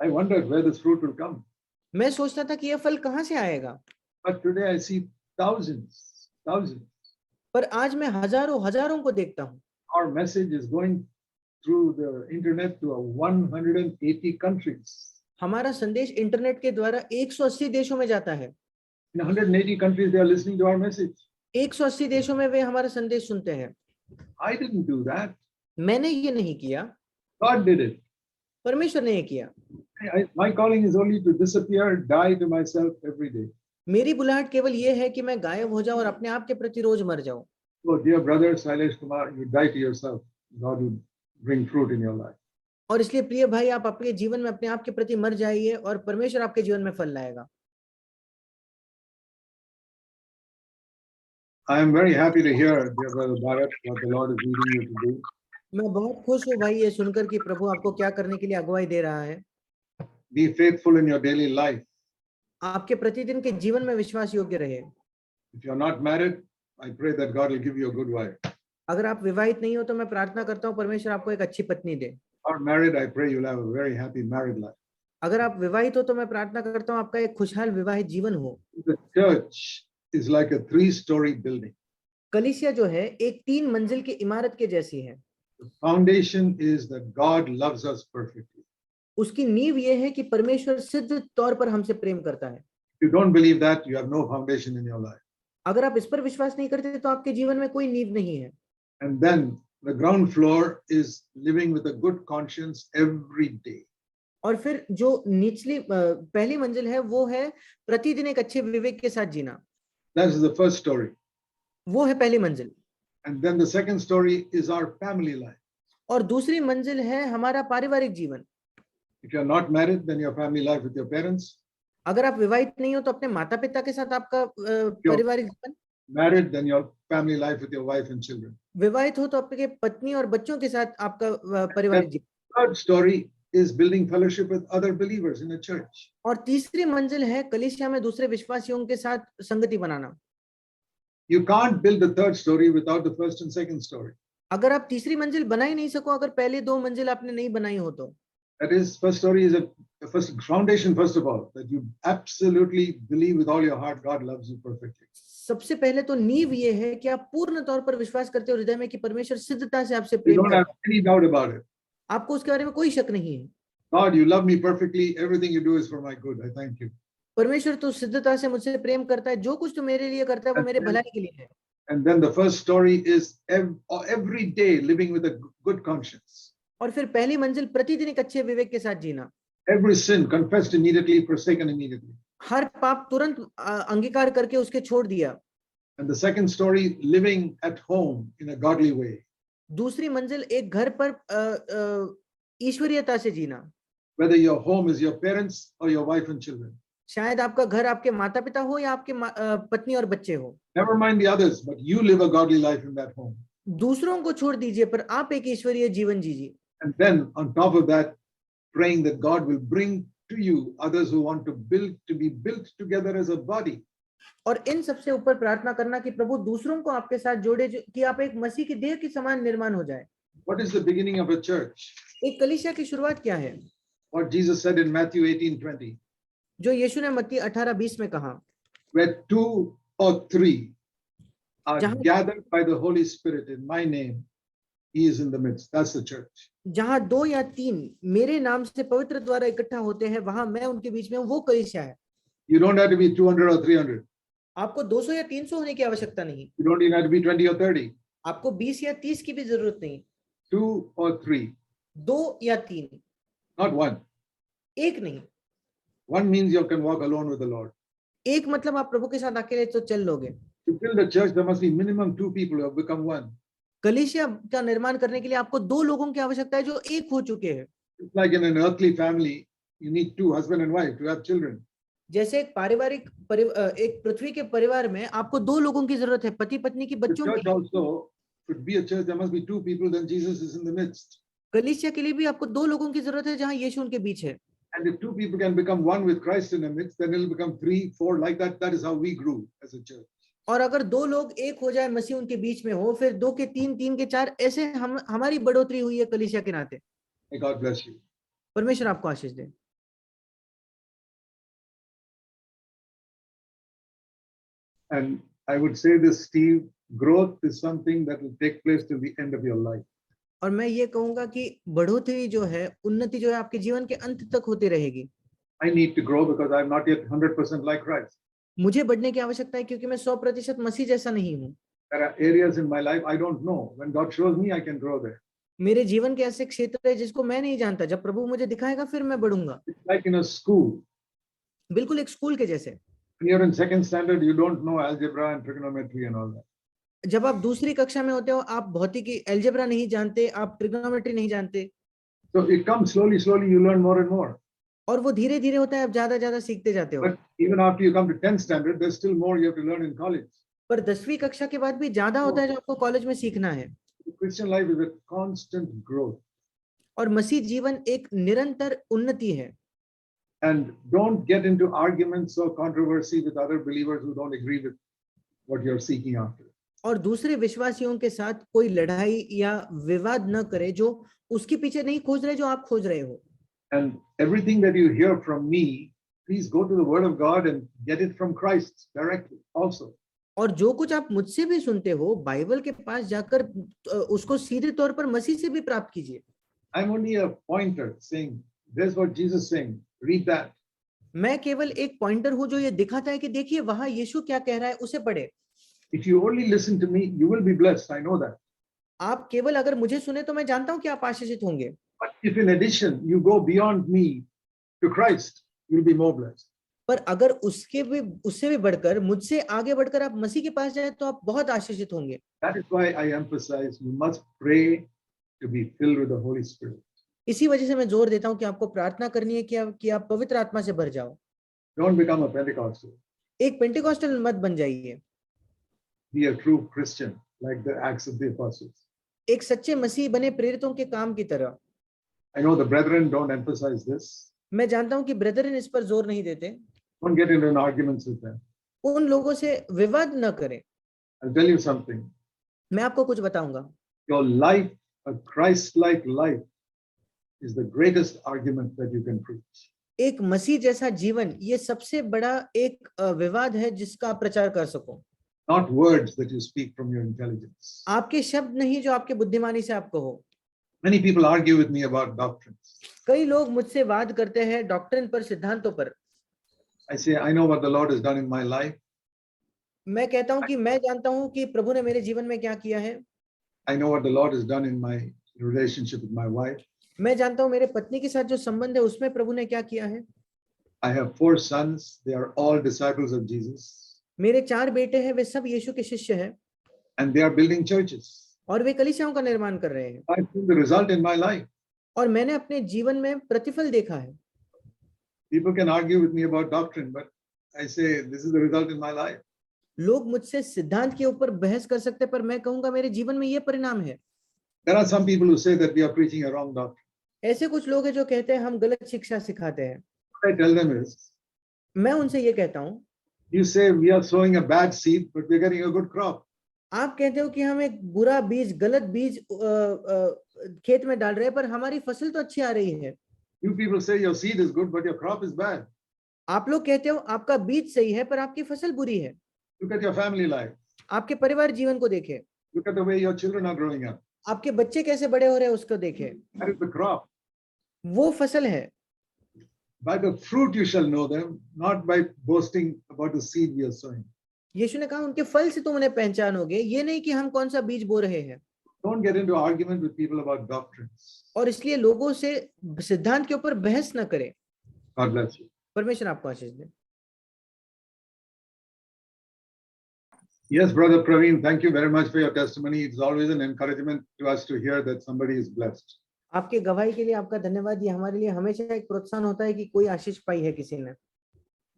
[SPEAKER 1] I wondered where this fruit will come.
[SPEAKER 2] मैं सोचता था कि यह फल कहाँ से आएगा।
[SPEAKER 1] But today I see thousands.
[SPEAKER 2] पर आज मैं हजारों को देखता हूँ।
[SPEAKER 1] Our message is going through the internet to 180 countries.
[SPEAKER 2] हमारा संदेश इंटरनेट के द्वारा 180 देशों में जाता है।
[SPEAKER 1] In 180 countries, they are listening to our message.
[SPEAKER 2] 180 देशों में वे हमारा संदेश सुनते हैं।
[SPEAKER 1] I didn't do that.
[SPEAKER 2] मैंने ये नहीं किया,
[SPEAKER 1] God did it.
[SPEAKER 2] परमेश्वर ने ये किया।
[SPEAKER 1] My calling is only to disappear, die to myself every day.
[SPEAKER 2] मेरी बुलाहट केवल ये है कि मैं गायब हो जाऊं और अपने आप के प्रति रोज मर जाऊं।
[SPEAKER 1] So, dear brother Sailesh Kumar, you die to yourself. God will bring fruit in your life.
[SPEAKER 2] और इसलिए प्रिय भाई, आप अपने जीवन में अपने आप के प्रति मर जाइए और परमेश्वर आपके जीवन में फल लाएगा।
[SPEAKER 1] I am very happy to hear, dear brother Bharat, what the Lord is leading you to do.
[SPEAKER 2] मैं बहुत खुश हूँ भाई ये सुनकर कि प्रभु आपको क्या करने के लिए अगुवाई दे रहा है।
[SPEAKER 1] Be faithful in your daily life.
[SPEAKER 2] आपके प्रतिदिन के जीवन में विश्वास योग्य रहे।
[SPEAKER 1] If you're not married, I pray that God will give you a good wife.
[SPEAKER 2] अगर आप विवाहित नहीं हो तो मैं प्रार्थना करता हूँ परमेश्वर आपको एक अच्छी पत्नी दे।
[SPEAKER 1] Or married, I pray you'll have a very happy married life.
[SPEAKER 2] अगर आप विवाहित हो तो मैं प्रार्थना करता हूँ आपका एक खुशहाल विवाहित जीवन हो।
[SPEAKER 1] The church is like a 3-story building.
[SPEAKER 2] कलीसिया जो है एक 3 मंजिल की इमारत के जैसी है।
[SPEAKER 1] The foundation is that God loves us perfectly.
[SPEAKER 2] उसकी नींव ये है कि परमेश्वर सिद्ध तौर पर हमसे प्रेम करता है।
[SPEAKER 1] If you don't believe that, you have no foundation in your life.
[SPEAKER 2] अगर आप इस पर विश्वास नहीं करते तो आपके जीवन में कोई नींव नहीं है।
[SPEAKER 1] And then the ground floor is living with a good conscience every day.
[SPEAKER 2] और फिर जो निचली पहली मंजिल है वो है प्रतिदिन एक अच्छे विवेक के साथ जीना।
[SPEAKER 1] That is the first story.
[SPEAKER 2] वो है पहली मंजिल।
[SPEAKER 1] And then the second story is our family life.
[SPEAKER 2] और दूसरी मंजिल है हमारा पारिवारिक जीवन।
[SPEAKER 1] If you're not married, then your family life with your parents.
[SPEAKER 2] अगर आप विवाहित नहीं हो तो अपने माता पिता के साथ आपका पारिवारिक जीवन।
[SPEAKER 1] Married, then your family life with your wife and children.
[SPEAKER 2] विवाहित हो तो आपके पत्नी और बच्चों के साथ आपका पारिवारिक जीवन।
[SPEAKER 1] Third story is building fellowship with other believers in a church.
[SPEAKER 2] और तीसरी मंजिल है कलीसिया में दूसरे विश्वासियों के साथ संगति बनाना।
[SPEAKER 1] You can't build the third story without the first and second story.
[SPEAKER 2] अगर आप तीसरी मंजिल बना ही नहीं सको, अगर पहले 2 मंजिल आपने नहीं बनाई हो तो।
[SPEAKER 1] That is, first story is a first foundation, first of all, that you absolutely believe with all your heart God loves you perfectly.
[SPEAKER 2] सबसे पहले तो नींव ये है कि आप पूर्ण तौर पर विश्वास करते हो हृदय में कि परमेश्वर सिद्धता से आपसे
[SPEAKER 1] You
[SPEAKER 2] प्रेम
[SPEAKER 1] don't have
[SPEAKER 2] करता है।
[SPEAKER 1] any doubt about it.
[SPEAKER 2] आपको उसके बारे में कोई शक नहीं है।
[SPEAKER 1] God, you love me perfectly. Everything you do is for my good. I thank you.
[SPEAKER 2] परमेश्वर तो सिद्धता से मुझसे प्रेम करता है, जो कुछ तो मेरे लिए करता है वो मेरे भलाई के लिए है।
[SPEAKER 1] And then the first story is every day living with a good conscience.
[SPEAKER 2] और फिर पहली मंजिल प्रतिदिन एक अच्छे विवेक के साथ जीना।
[SPEAKER 1] Every sin confessed immediately, forsaken immediately.
[SPEAKER 2] हर पाप तुरंत अंगीकार करके उसके छोड़ दिया।
[SPEAKER 1] And the second story, living at home in a godly way.
[SPEAKER 2] दूसरी मंजिल एक घर पर ईश्वरीयता से जीना।
[SPEAKER 1] Whether your home is your parents or your wife and children.
[SPEAKER 2] शायद आपका घर आपके माता पिता हो या आपके पत्नी और बच्चे हो।
[SPEAKER 1] Never mind the others, but you live a godly life in that home.
[SPEAKER 2] दूसरों को छोड़ दीजिए पर आप एक ईश्वरीय जीवन जीजिए।
[SPEAKER 1] And then on top of that, praying that God will bring to you others who want to be built together as a body.
[SPEAKER 2] और इन सबसे ऊपर प्रार्थना करना कि प्रभु दूसरों को आपके साथ जोड़े कि आप एक मसीह की देह के समान निर्माण हो जाए।
[SPEAKER 1] What is the beginning of a church?
[SPEAKER 2] एक कलीसिया की शुरुआत क्या है?
[SPEAKER 1] What Jesus said in Matthew 18:20.
[SPEAKER 2] जो यीशु ने मत्ती 18:20 में कहा,
[SPEAKER 1] Where 2 or 3 are
[SPEAKER 2] जहाँ
[SPEAKER 1] gathered by the Holy Spirit in my name, He is in the midst. That's the church.
[SPEAKER 2] जहाँ 2 या 3 मेरे नाम से पवित्र द्वारा इकट्ठा होते हैं वहां मैं उनके बीच में हूं, वो कलीसिया है।
[SPEAKER 1] You don't have to be 200 or 300.
[SPEAKER 2] आपको 200 या 300 होने की आवश्यकता नहीं।
[SPEAKER 1] You don't even have to be 20 or 30.
[SPEAKER 2] आपको 20 या 30 की भी जरूरत नहीं।
[SPEAKER 1] 2 or 3.
[SPEAKER 2] 2 या 3,
[SPEAKER 1] Not 1.
[SPEAKER 2] एक नहीं।
[SPEAKER 1] 1 means you can walk alone with the Lord.
[SPEAKER 2] एक मतलब आप प्रभु के साथ अकेले तो चल लोगे।
[SPEAKER 1] To build a church, there must be minimum 2 people who have become 1.
[SPEAKER 2] कलीसिया का निर्माण करने के लिए आपको 2 लोगों की आवश्यकता है जो एक हो चुके हैं।
[SPEAKER 1] It's like in an earthly family, you need 2 husband and wife to have children.
[SPEAKER 2] जैसे एक पारिवारिक एक पृथ्वी के परिवार में आपको 2 लोगों की जरूरत है, पति पत्नी की,
[SPEAKER 1] The
[SPEAKER 2] बच्चों
[SPEAKER 1] church
[SPEAKER 2] की।
[SPEAKER 1] also, to be a church, there must be 2 people, then Jesus is in the midst.
[SPEAKER 2] कलीसिया के लिए भी आपको 2 लोगों की जरूरत है जहां यीशु उनके बीच है।
[SPEAKER 1] And if 2 people can become 1 with Christ in the midst, then it'll become 3, 4, like that. That is how we grew as a church.
[SPEAKER 2] और अगर 2 लोग एक हो जाए मसीह उनके बीच में हो, फिर 2 के 3, 3 के 4, ऐसे हमारी बढ़ोतरी हुई है कलीसिया के नाते।
[SPEAKER 1] May God bless you.
[SPEAKER 2] परमेश्वर आपको आशीष दे।
[SPEAKER 1] And I would say this, Steve, growth is something that will take place till the end of your life.
[SPEAKER 2] और मैं ये कहूंगा कि बढ़ोतरी जो है, उन्नति जो है आपके जीवन के अंत तक होती रहेगी।
[SPEAKER 1] I need to grow because I'm not yet 100% like Christ.
[SPEAKER 2] मुझे बढ़ने की आवश्यकता है क्योंकि मैं 100% मसीह जैसा नहीं हूँ।
[SPEAKER 1] There are areas in my life I don't know. When God shows me, I can grow there.
[SPEAKER 2] मेरे जीवन के ऐसे क्षेत्र है जिसको मैं नहीं जानता, जब प्रभु मुझे दिखाएगा फिर मैं बढ़ूंगा।
[SPEAKER 1] It's like in a school.
[SPEAKER 2] बिल्कुल एक स्कूल के जैसे।
[SPEAKER 1] When you're in 2nd standard, you don't know algebra and trigonometry and all that.
[SPEAKER 2] जब आप दूसरी कक्षा में होते हो, आप भौतिकी, अलजेब्रा नहीं जानते, आप ट्रिग्नोमेट्री नहीं जानते।
[SPEAKER 1] So it comes slowly, slowly, you learn more and more.
[SPEAKER 2] और वो धीरे धीरे होता है, आप ज्यादा ज्यादा सीखते जाते हो।
[SPEAKER 1] But even after you come to 10th standard, there's still more you have to learn in college.
[SPEAKER 2] पर 10वीं कक्षा के बाद भी ज्यादा होता है जो आपको कॉलेज में सीखना है।
[SPEAKER 1] Christian life is a constant growth.
[SPEAKER 2] और मसीह जीवन एक निरंतर उन्नति है।
[SPEAKER 1] And don't get into arguments or controversy with other believers who don't agree with what you're seeking after.
[SPEAKER 2] और दूसरे विश्वासियों के साथ कोई लड़ाई या विवाद न करे जो उसके पीछे नहीं खोज रहे जो आप खोज रहे हो।
[SPEAKER 1] And everything that you hear from me, please go to the Word of God and get it from Christ directly also.
[SPEAKER 2] और जो कुछ आप मुझसे भी सुनते हो बाइबल के पास जाकर उसको सीधे तौर पर मसीह से भी प्राप्त कीजिए।
[SPEAKER 1] I'm only a pointer saying, there's what Jesus is saying, read that.
[SPEAKER 2] मैं केवल एक पॉइंटर हूं जो ये दिखाता है कि देखिए वहां यीशु क्या कह रहा है, उसे पढ़े।
[SPEAKER 1] If you only listen to me, you will be blessed. I know that.
[SPEAKER 2] आप केवल अगर मुझे सुने तो मैं जानता हूं कि आप आशीषित होंगे।
[SPEAKER 1] But if in addition you go beyond me to Christ, you'll be more blessed.
[SPEAKER 2] पर अगर उससे भी बढ़कर मुझसे आगे बढ़कर आप मसीह के पास जाए तो आप बहुत आशीषित होंगे।
[SPEAKER 1] That is why I emphasize you must pray to be filled with the Holy Spirit.
[SPEAKER 2] इसी वजह से मैं जोर देता हूं कि आपको प्रार्थना करनी है कि आप पवित्र आत्मा से भर जाओ।
[SPEAKER 1] Don't become a Pentecostal.
[SPEAKER 2] एक पेंटिकॉस्टल मत बन जाइए।
[SPEAKER 1] Be a true Christian, like the Acts of the Apostles.
[SPEAKER 2] एक सच्चे मसीह बने प्रेरितों के काम की तरह।
[SPEAKER 1] I know the brethren don't emphasize this.
[SPEAKER 2] मैं जानता हूं कि ब्रदरन इस पर जोर नहीं देते।
[SPEAKER 1] Don't get into an arguments with them.
[SPEAKER 2] उन लोगों से विवाद न करें।
[SPEAKER 1] I'll tell you something.
[SPEAKER 2] मैं आपको कुछ बताऊंगा।
[SPEAKER 1] Your life, a Christ-like life, is the greatest argument that you can preach.
[SPEAKER 2] एक मसीह जैसा जीवन ये सबसे बड़ा एक विवाद है जिसका आप प्रचार कर सको।
[SPEAKER 1] Not words that you speak from your intelligence.
[SPEAKER 2] आपके शब्द नहीं जो आपके बुद्धिमानी से आप कहो।
[SPEAKER 1] Many people argue with me about doctrines.
[SPEAKER 2] कई लोग मुझसे वाद करते हैं डॉक्ट्रिन पर, सिद्धांतों पर।
[SPEAKER 1] I say, I know what the Lord has done in my life.
[SPEAKER 2] मैं कहता हूं कि मैं जानता हूं कि प्रभु ने मेरे जीवन में क्या किया है।
[SPEAKER 1] I know what the Lord has done in my relationship with my wife.
[SPEAKER 2] मैं जानता हूं मेरे पत्नी के साथ जो संबंध है उसमें प्रभु ने क्या किया है।
[SPEAKER 1] I have 4 sons. They are all disciples of Jesus.
[SPEAKER 2] मेरे 4 बेटे हैं, वे सब यीशु के शिष्य हैं।
[SPEAKER 1] And they are building churches.
[SPEAKER 2] और वे कलीसियाओं का निर्माण कर रहे हैं।
[SPEAKER 1] I've seen the result in my life.
[SPEAKER 2] और मैंने अपने जीवन में प्रतिफल देखा है।
[SPEAKER 1] People can argue with me about doctrine, but I say this is the result in my life.
[SPEAKER 2] लोग मुझसे सिद्धांत के ऊपर बहस कर सकते हैं पर मैं कहूंगा मेरे जीवन में ये परिणाम है।
[SPEAKER 1] There are some people who say that we are preaching a wrong doctrine.
[SPEAKER 2] ऐसे कुछ लोग हैं जो कहते हैं हम गलत शिक्षा सिखाते हैं।
[SPEAKER 1] What I tell them is,
[SPEAKER 2] मैं उनसे ये कहता हूँ,
[SPEAKER 1] you say we are sowing a bad seed, but we're getting a good crop.
[SPEAKER 2] आप कहते हो कि हम एक बुरा बीज, गलत बीज खेत में डाल रहे हैं पर हमारी फसल तो अच्छी आ रही है।
[SPEAKER 1] You people say your seed is good, but your crop is bad.
[SPEAKER 2] आप लोग कहते हो आपका बीज सही है पर आपकी फसल बुरी है।
[SPEAKER 1] Look at your family life.
[SPEAKER 2] आपके परिवार जीवन को देखें।
[SPEAKER 1] Look at the way your children are growing up.
[SPEAKER 2] आपके बच्चे कैसे बड़े हो रहे हैं उसको देखें।
[SPEAKER 1] That is the crop.
[SPEAKER 2] वो फसल है।
[SPEAKER 1] By the fruit you shall know them, not by boasting about the seed we are sowing.
[SPEAKER 2] यीशु ने कहा उनके फल से तुम उन्हें पहचानोगे, ये नहीं कि हम कौन सा बीज बो रहे हैं।
[SPEAKER 1] Don't get into argument with people about doctrines.
[SPEAKER 2] और इसलिए लोगों से सिद्धांत के ऊपर बहस न करें।
[SPEAKER 1] God bless you.
[SPEAKER 2] परमेश्वर आपको आशीष दे।
[SPEAKER 1] Yes, Brother Praveen, thank you very much for your testimony. It's always an encouragement to us to hear that somebody is blessed.
[SPEAKER 2] आपके गवाही के लिए आपका धन्यवाद। ये हमारे लिए हमेशा एक प्रोत्साहन होता है कि कोई आशीष पाई है किसी ने।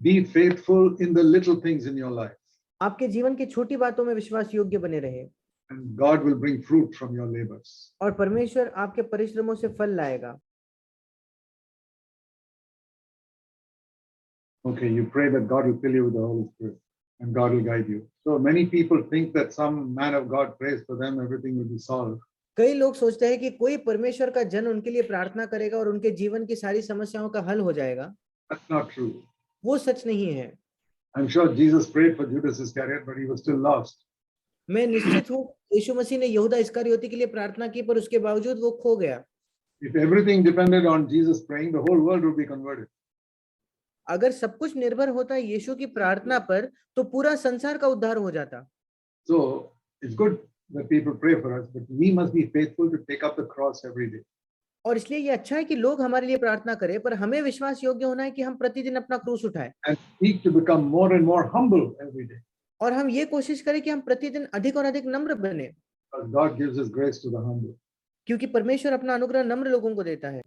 [SPEAKER 1] Be faithful in the little things in your life,
[SPEAKER 2] आपके जीवन की छोटी बातों में विश्वास योग्य बने रहे
[SPEAKER 1] and God will bring fruit from your labors.
[SPEAKER 2] और परमेश्वर आपके परिश्रमों से फल लाएगा।
[SPEAKER 1] Okay, you pray that God will fill you with the Holy Spirit and God will guide you. So many people think that some man of God prays for them, everything will be solved.
[SPEAKER 2] कई लोग सोचते हैं कि कोई परमेश्वर का जन उनके लिए प्रार्थना करेगा और उनके जीवन की सारी समस्याओं का हल हो जाएगा।
[SPEAKER 1] That's not true.
[SPEAKER 2] वो सच नहीं है।
[SPEAKER 1] I'm sure Jesus prayed for Judas Iscariot, but he was still lost.
[SPEAKER 2] मैं निश्चित हूँ यीशु मसीह ने यहूदा इस्करियोती के लिए प्रार्थना की पर उसके बावजूद वो खो गया।
[SPEAKER 1] If everything depended on Jesus praying, the whole world would be converted.
[SPEAKER 2] अगर सब कुछ निर्भर होता यीशु की प्रार्थना पर तो पूरा संसार का उद्धार हो जाता।
[SPEAKER 1] So it's good that people pray for us, but we must be faithful to take up the cross every day.
[SPEAKER 2] और इसलिए ये अच्छा है कि लोग हमारे लिए प्रार्थना करें पर हमें विश्वास योग्य होना है कि हम प्रतिदिन अपना क्रूस उठाएं
[SPEAKER 1] And seek to become more and more humble every day.
[SPEAKER 2] और हम ये कोशिश करें कि हम प्रतिदिन अधिक और अधिक नम्र बने,
[SPEAKER 1] Because God gives His grace to the humble.
[SPEAKER 2] क्योंकि परमेश्वर अपना अनुग्रह नम्र लोगों को देता है।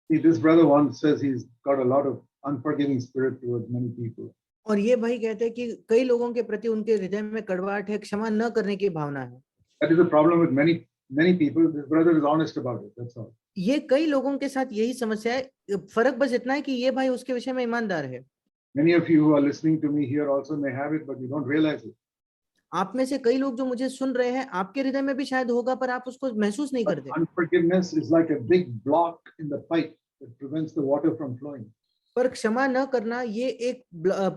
[SPEAKER 1] See, this brother once says he's got a lot of unforgiving spirit towards many people.
[SPEAKER 2] और ये भाई कहते हैं कि कई लोगों के प्रति उनके हृदय में कड़वाहट है, क्षमा न करने की भावना है।
[SPEAKER 1] That is the problem with many people. This brother is honest about it. That's all.
[SPEAKER 2] ये कई लोगों के साथ यही समस्या है, फर्क बस इतना है कि ये भाई उसके विषय में ईमानदार है।
[SPEAKER 1] Many of you who are listening to me here also may have it, but you don't realize it.
[SPEAKER 2] आप में से कई लोग जो मुझे सुन रहे हैं, आपके हृदय में भी शायद होगा, पर आप उसको महसूस नहीं
[SPEAKER 1] But
[SPEAKER 2] करते।
[SPEAKER 1] unforgiveness is like a big block in the pipe that prevents the water from flowing.
[SPEAKER 2] पर क्षमा न करना ये एक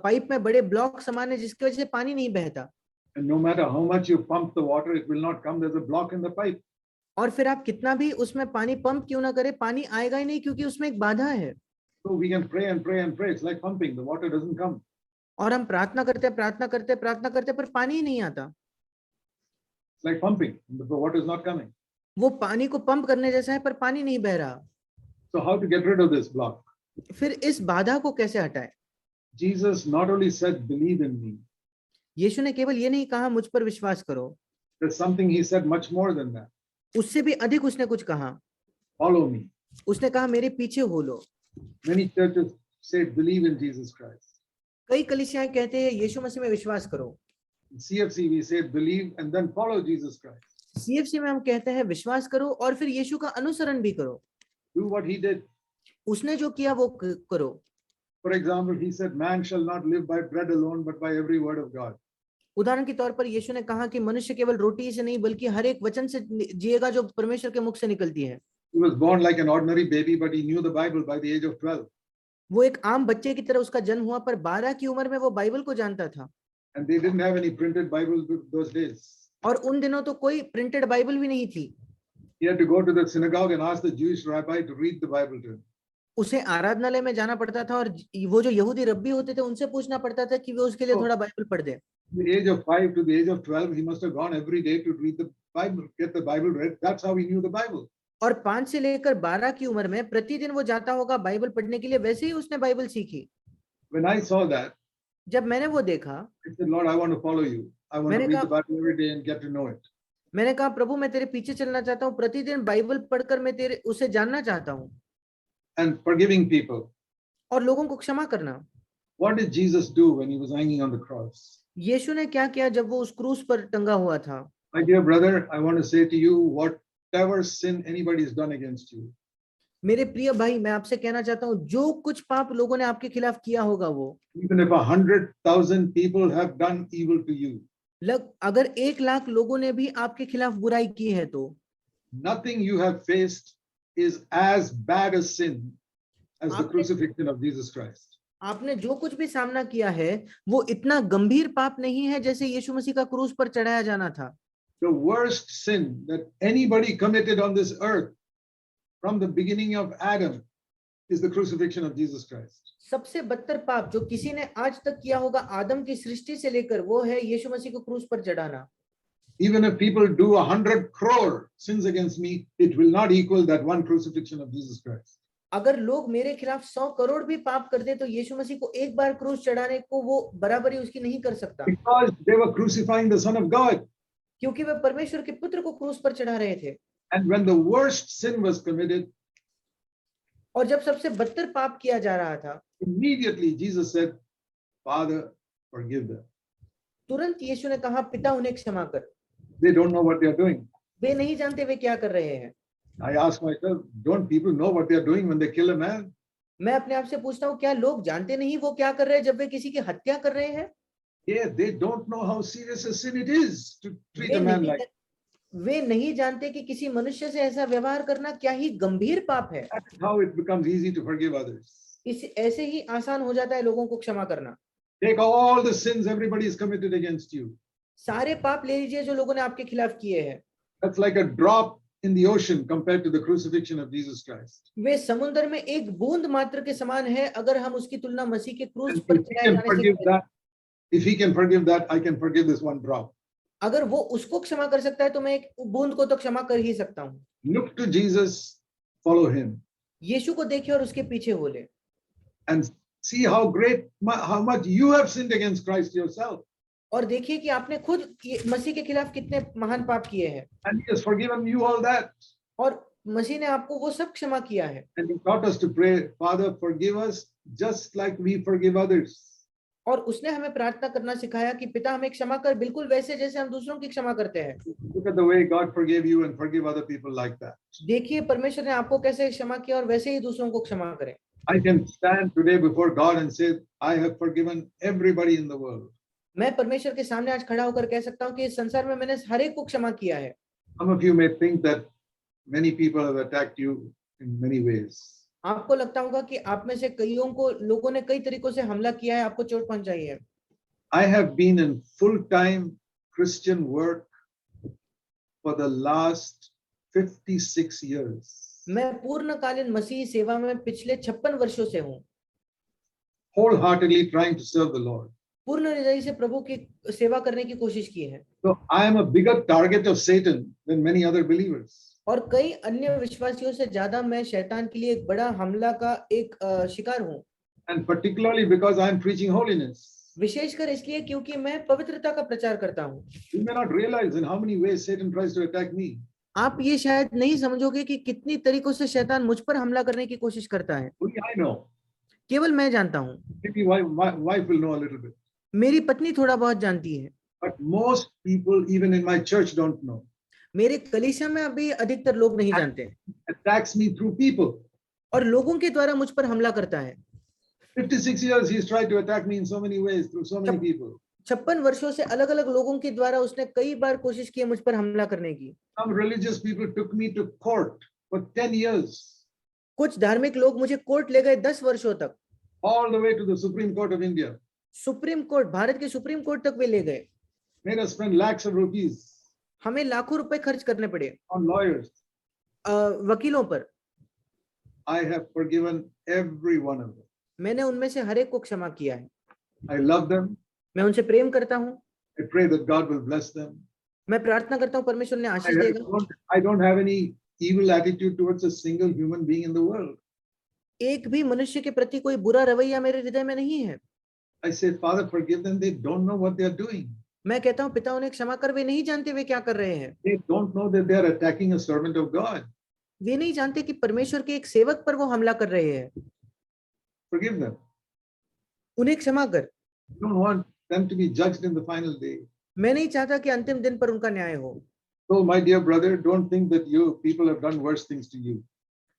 [SPEAKER 2] पाइप में बड़े ब्लॉक समान है जिसकी वजह से पानी नहीं बहता।
[SPEAKER 1] And no matter how much you pump the water, it will not come. There's a block in the pipe.
[SPEAKER 2] और फिर आप कितना भी उसमें पानी पंप क्यों ना करें, पानी आएगा ही नहीं, क्योंकि उसमें एक बाधा है।
[SPEAKER 1] So we can pray and pray and pray. It's like pumping. The water doesn't come.
[SPEAKER 2] और हम प्रार्थना करते पर पानी ही नहीं आता।
[SPEAKER 1] It's like pumping. The water is not coming.
[SPEAKER 2] वो पानी को पंप करने जैसा है, पर पानी नहीं बह रहा।
[SPEAKER 1] So how to get rid of this block?
[SPEAKER 2] फिर इस बाधा को कैसे हटाए?
[SPEAKER 1] Jesus not only said, believe in me.
[SPEAKER 2] यीशु ने केवल ये नहीं कहा मुझ पर विश्वास करो,
[SPEAKER 1] There's something he said much more than that.
[SPEAKER 2] उससे भी अधिक उसने कुछ कहा।
[SPEAKER 1] Follow me.
[SPEAKER 2] उसने कहा मेरे पीछे हो लो।
[SPEAKER 1] Many churches say, believe in Jesus Christ.
[SPEAKER 2] कई कलीसियाएं कहते हैं यीशु मसीह में विश्वास करो।
[SPEAKER 1] In CFC, we say, believe and then follow Jesus Christ.
[SPEAKER 2] CFC में हम कहते हैं विश्वास करो और फिर यीशु का अनुसरण भी करो।
[SPEAKER 1] Do what he did.
[SPEAKER 2] उसने जो किया वो करो।
[SPEAKER 1] For example, he said, man shall not live by bread alone, but by every word of God.
[SPEAKER 2] उदाहरण के तौर पर यीशु ने कहा कि मनुष्य केवल रोटी से नहीं बल्कि हर एक वचन से जिएगा जो परमेश्वर के मुख से निकलती है।
[SPEAKER 1] He was born like an ordinary baby, but he knew the Bible by the age of 12.
[SPEAKER 2] वो एक आम बच्चे की तरह उसका जन्म हुआ, पर 12 की उम्र में वो बाइबल को जानता था।
[SPEAKER 1] And they didn't have any printed Bible those days.
[SPEAKER 2] और उन दिनों तो कोई प्रिंटेड बाइबल भी नहीं थी।
[SPEAKER 1] He had to go to the synagogue and ask the Jewish rabbi to read the Bible to him.
[SPEAKER 2] उसे आराधनालय में जाना पड़ता था और वो जो यहूदी रब्बी होते थे उनसे पूछना पड़ता था कि वो उसके लिए थोड़ा बाइबल पढ़ दे।
[SPEAKER 1] From the age of 5 to the age of 12, he must have gone every day to read the Bible, get the Bible read. That's how he knew the Bible.
[SPEAKER 2] और 5 से लेकर 12 की उम्र में प्रतिदिन वो जाता होगा बाइबल पढ़ने के लिए, वैसे ही उसने बाइबल सीखी।
[SPEAKER 1] When I saw that,
[SPEAKER 2] जब मैंने वो देखा,
[SPEAKER 1] I said, Lord, I want to follow you. I want to
[SPEAKER 2] मैंने
[SPEAKER 1] read the
[SPEAKER 2] कहा,
[SPEAKER 1] Bible every day and get to know it.
[SPEAKER 2] मैंने कहा प्रभु मैं तेरे पीछे चलना चाहता हूँ, प्रतिदिन बाइबल पढ़कर मैं तेरे उसे जानना चाहता हूँ।
[SPEAKER 1] And forgiving people.
[SPEAKER 2] और लोगों को क्षमा करना।
[SPEAKER 1] What did Jesus do when he was hanging on the cross?
[SPEAKER 2] यीशु ने क्या किया जब वो उस क्रूस पर टंगा हुआ था?
[SPEAKER 1] My dear brother, I want to say to you, whatever sin anybody has done against you,
[SPEAKER 2] मेरे प्रिय भाई, मैं आपसे कहना चाहता हूँ जो कुछ पाप लोगों ने आपके खिलाफ किया होगा, वो
[SPEAKER 1] even if 100,000 people have done evil to you,
[SPEAKER 2] अगर 1 लाख लोगों ने भी आपके खिलाफ बुराई की है, तो
[SPEAKER 1] nothing you have faced is as bad a sin as the crucifixion of Jesus Christ.
[SPEAKER 2] आपने जो कुछ भी सामना किया है वो इतना गंभीर पाप नहीं है जैसे यीशु मसीह का क्रूस पर चढ़ाया जाना था।
[SPEAKER 1] The worst sin that anybody committed on this earth from the beginning of Adam is the crucifixion of Jesus Christ.
[SPEAKER 2] सबसे बदतर पाप जो किसी ने आज तक किया होगा आदम की सृष्टि से लेकर, वो है यीशु मसीह को क्रूस पर चढ़ाना।
[SPEAKER 1] Even if people do 100 crore sins against me, it will not equal that one crucifixion of Jesus Christ.
[SPEAKER 2] अगर लोग मेरे खिलाफ 100 करोड़ भी पाप कर दे तो यीशु मसीह को एक बार क्रूस चढ़ाने को वो बराबरी उसकी नहीं कर सकता।
[SPEAKER 1] Because they were crucifying the Son of God.
[SPEAKER 2] क्योंकि वे परमेश्वर के पुत्र को क्रूस पर चढ़ा रहे थे।
[SPEAKER 1] And when the worst sin was committed,
[SPEAKER 2] और जब सबसे बदतर पाप किया जा रहा था,
[SPEAKER 1] immediately Jesus said, Father, forgive them.
[SPEAKER 2] तुरंत यीशु ने कहा पिता उन्हें क्षमा कर।
[SPEAKER 1] They don't know what they are doing.
[SPEAKER 2] वे नहीं जानते वे क्या कर रहे हैं।
[SPEAKER 1] I ask myself, don't people know what they are doing when they kill a man?
[SPEAKER 2] मैं अपने आप से पूछता हूँ क्या लोग जानते नहीं वो क्या कर रहे हैं जब वे किसी की हत्या कर रहे हैं?
[SPEAKER 1] Yeah, they don't know how serious a sin it is to treat a man like.
[SPEAKER 2] वे नहीं जानते कि किसी मनुष्य से ऐसा व्यवहार करना क्या ही गंभीर पाप है।
[SPEAKER 1] That's how it becomes easy to forgive others.
[SPEAKER 2] इस ऐसे ही आसान हो जाता है लोगों को क्षमा करना।
[SPEAKER 1] Take all the sins everybody has committed against you.
[SPEAKER 2] सारे पाप ले लीजिए जो लोगों ने आपके खिलाफ किए हैं।
[SPEAKER 1] That's like a drop in the ocean compared to the crucifixion of Jesus Christ.
[SPEAKER 2] वे समुद्र में एक बूंद मात्र के समान है अगर हम उसकी तुलना मसीह के क्रूस
[SPEAKER 1] And
[SPEAKER 2] पर
[SPEAKER 1] if he
[SPEAKER 2] चढ़ाए
[SPEAKER 1] can
[SPEAKER 2] जाने से
[SPEAKER 1] forgive
[SPEAKER 2] करें।
[SPEAKER 1] that, if he can forgive that, I can forgive this one drop.
[SPEAKER 2] अगर वो उसको क्षमा कर सकता है तो मैं एक बूंद को तो क्षमा कर ही सकता हूँ।
[SPEAKER 1] Look to Jesus, follow him,
[SPEAKER 2] यीशु को देखिए और उसके पीछे हो ले।
[SPEAKER 1] and see how much you have sinned against Christ yourself.
[SPEAKER 2] और देखिए कि आपने खुद मसीह के खिलाफ कितने महान पाप किए हैं।
[SPEAKER 1] And he has forgiven you all that.
[SPEAKER 2] और मसीह ने आपको वो सब क्षमा किया है।
[SPEAKER 1] And he taught us to pray, Father, forgive us just like we forgive others.
[SPEAKER 2] और उसने हमें प्रार्थना करना सिखाया कि पिता हमें क्षमा कर, बिल्कुल वैसे जैसे हम दूसरों की क्षमा करते हैं।
[SPEAKER 1] Look at the way God forgave you and forgive other people like that.
[SPEAKER 2] देखिए परमेश्वर ने आपको कैसे क्षमा किया और वैसे ही दूसरों को क्षमा करें।
[SPEAKER 1] I can stand today before God and say, I have forgiven everybody in the world.
[SPEAKER 2] मैं परमेश्वर के सामने आज खड़ा होकर कह सकता हूँ कि इस संसार में मैंने हर एक को क्षमा किया है।
[SPEAKER 1] Some of you may think that many people have attacked you in many ways.
[SPEAKER 2] आपको लगता होगा कि आप में से कईयों को लोगों ने कई तरीकों से हमला किया है, आपको चोट पहुंचाई है।
[SPEAKER 1] I have been in full-time Christian work for the last 56 years.
[SPEAKER 2] मैं पूर्णकालीन मसीही सेवा में पिछले 56 वर्षों से हूँ।
[SPEAKER 1] Wholeheartedly trying to serve the Lord.
[SPEAKER 2] पूर्ण हृदय से प्रभु की सेवा करने की कोशिश की है।
[SPEAKER 1] So I am a bigger target of Satan than many other believers.
[SPEAKER 2] और कई अन्य विश्वासियों से ज्यादा मैं शैतान के लिए एक बड़ा हमला का एक शिकार हूँ।
[SPEAKER 1] And particularly because I am preaching holiness.
[SPEAKER 2] विशेषकर इसलिए क्योंकि मैं पवित्रता का प्रचार करता हूँ।
[SPEAKER 1] You may not realize in how many ways Satan tries to attack me.
[SPEAKER 2] आप ये शायद नहीं समझोगे कि कितनी तरीकों से शैतान मुझ पर हमला करने की कोशिश करता है।
[SPEAKER 1] Only I know.
[SPEAKER 2] केवल मैं जानता हूँ।
[SPEAKER 1] Maybe my wife will know a little bit.
[SPEAKER 2] मेरी पत्नी थोड़ा बहुत जानती है।
[SPEAKER 1] But most people, even in my church, don't know.
[SPEAKER 2] मेरे कलीसिया में अभी अधिकतर लोग नहीं जानते।
[SPEAKER 1] Attacks me through people.
[SPEAKER 2] और लोगों के द्वारा मुझ पर हमला करता है।
[SPEAKER 1] 56 years he's tried to attack me in so many ways through so many people.
[SPEAKER 2] 56 वर्षों से अलग अलग लोगों के द्वारा उसने कई बार कोशिश की है मुझ पर हमला करने की।
[SPEAKER 1] Some religious people took me to court for 10 years.
[SPEAKER 2] कुछ धार्मिक लोग मुझे कोर्ट ले गए 10 वर्षों तक।
[SPEAKER 1] All the way to the Supreme Court of India.
[SPEAKER 2] Supreme court, Bharat के सुप्रीम कोर्ट तक वे ले गए।
[SPEAKER 1] Made us spend lakhs of rupees
[SPEAKER 2] हमें लाखों रुपए खर्च करने पड़े
[SPEAKER 1] on lawyers.
[SPEAKER 2] वकीलों पर।
[SPEAKER 1] I have forgiven every one of them.
[SPEAKER 2] मैंने उनमें से हर एक को क्षमा किया है।
[SPEAKER 1] I love them.
[SPEAKER 2] मैं उनसे प्रेम करता हूँ।
[SPEAKER 1] I pray that God will bless them.
[SPEAKER 2] मैं प्रार्थना करता हूँ परमेश्वर ने आशीष देगा।
[SPEAKER 1] I don't have any evil attitude towards a single human being in the world.
[SPEAKER 2] एक भी मनुष्य के प्रति कोई बुरा रवैया मेरे हृदय में नहीं है।
[SPEAKER 1] I say, Father, forgive them. They don't know what they are doing.
[SPEAKER 2] मैं कहता हूँ पिता उन्हें क्षमा कर, वे नहीं जानते वे क्या कर रहे हैं।
[SPEAKER 1] They don't know that they are attacking a servant of God.
[SPEAKER 2] वे नहीं जानते कि परमेश्वर के एक सेवक पर वो हमला कर रहे हैं।
[SPEAKER 1] Forgive them.
[SPEAKER 2] उन्हें क्षमा कर।
[SPEAKER 1] You don't want them to be judged in the final day.
[SPEAKER 2] मैं नहीं चाहता कि अंतिम दिन पर उनका न्याय हो।
[SPEAKER 1] So, my dear brother, don't think that you people have done worse things to you.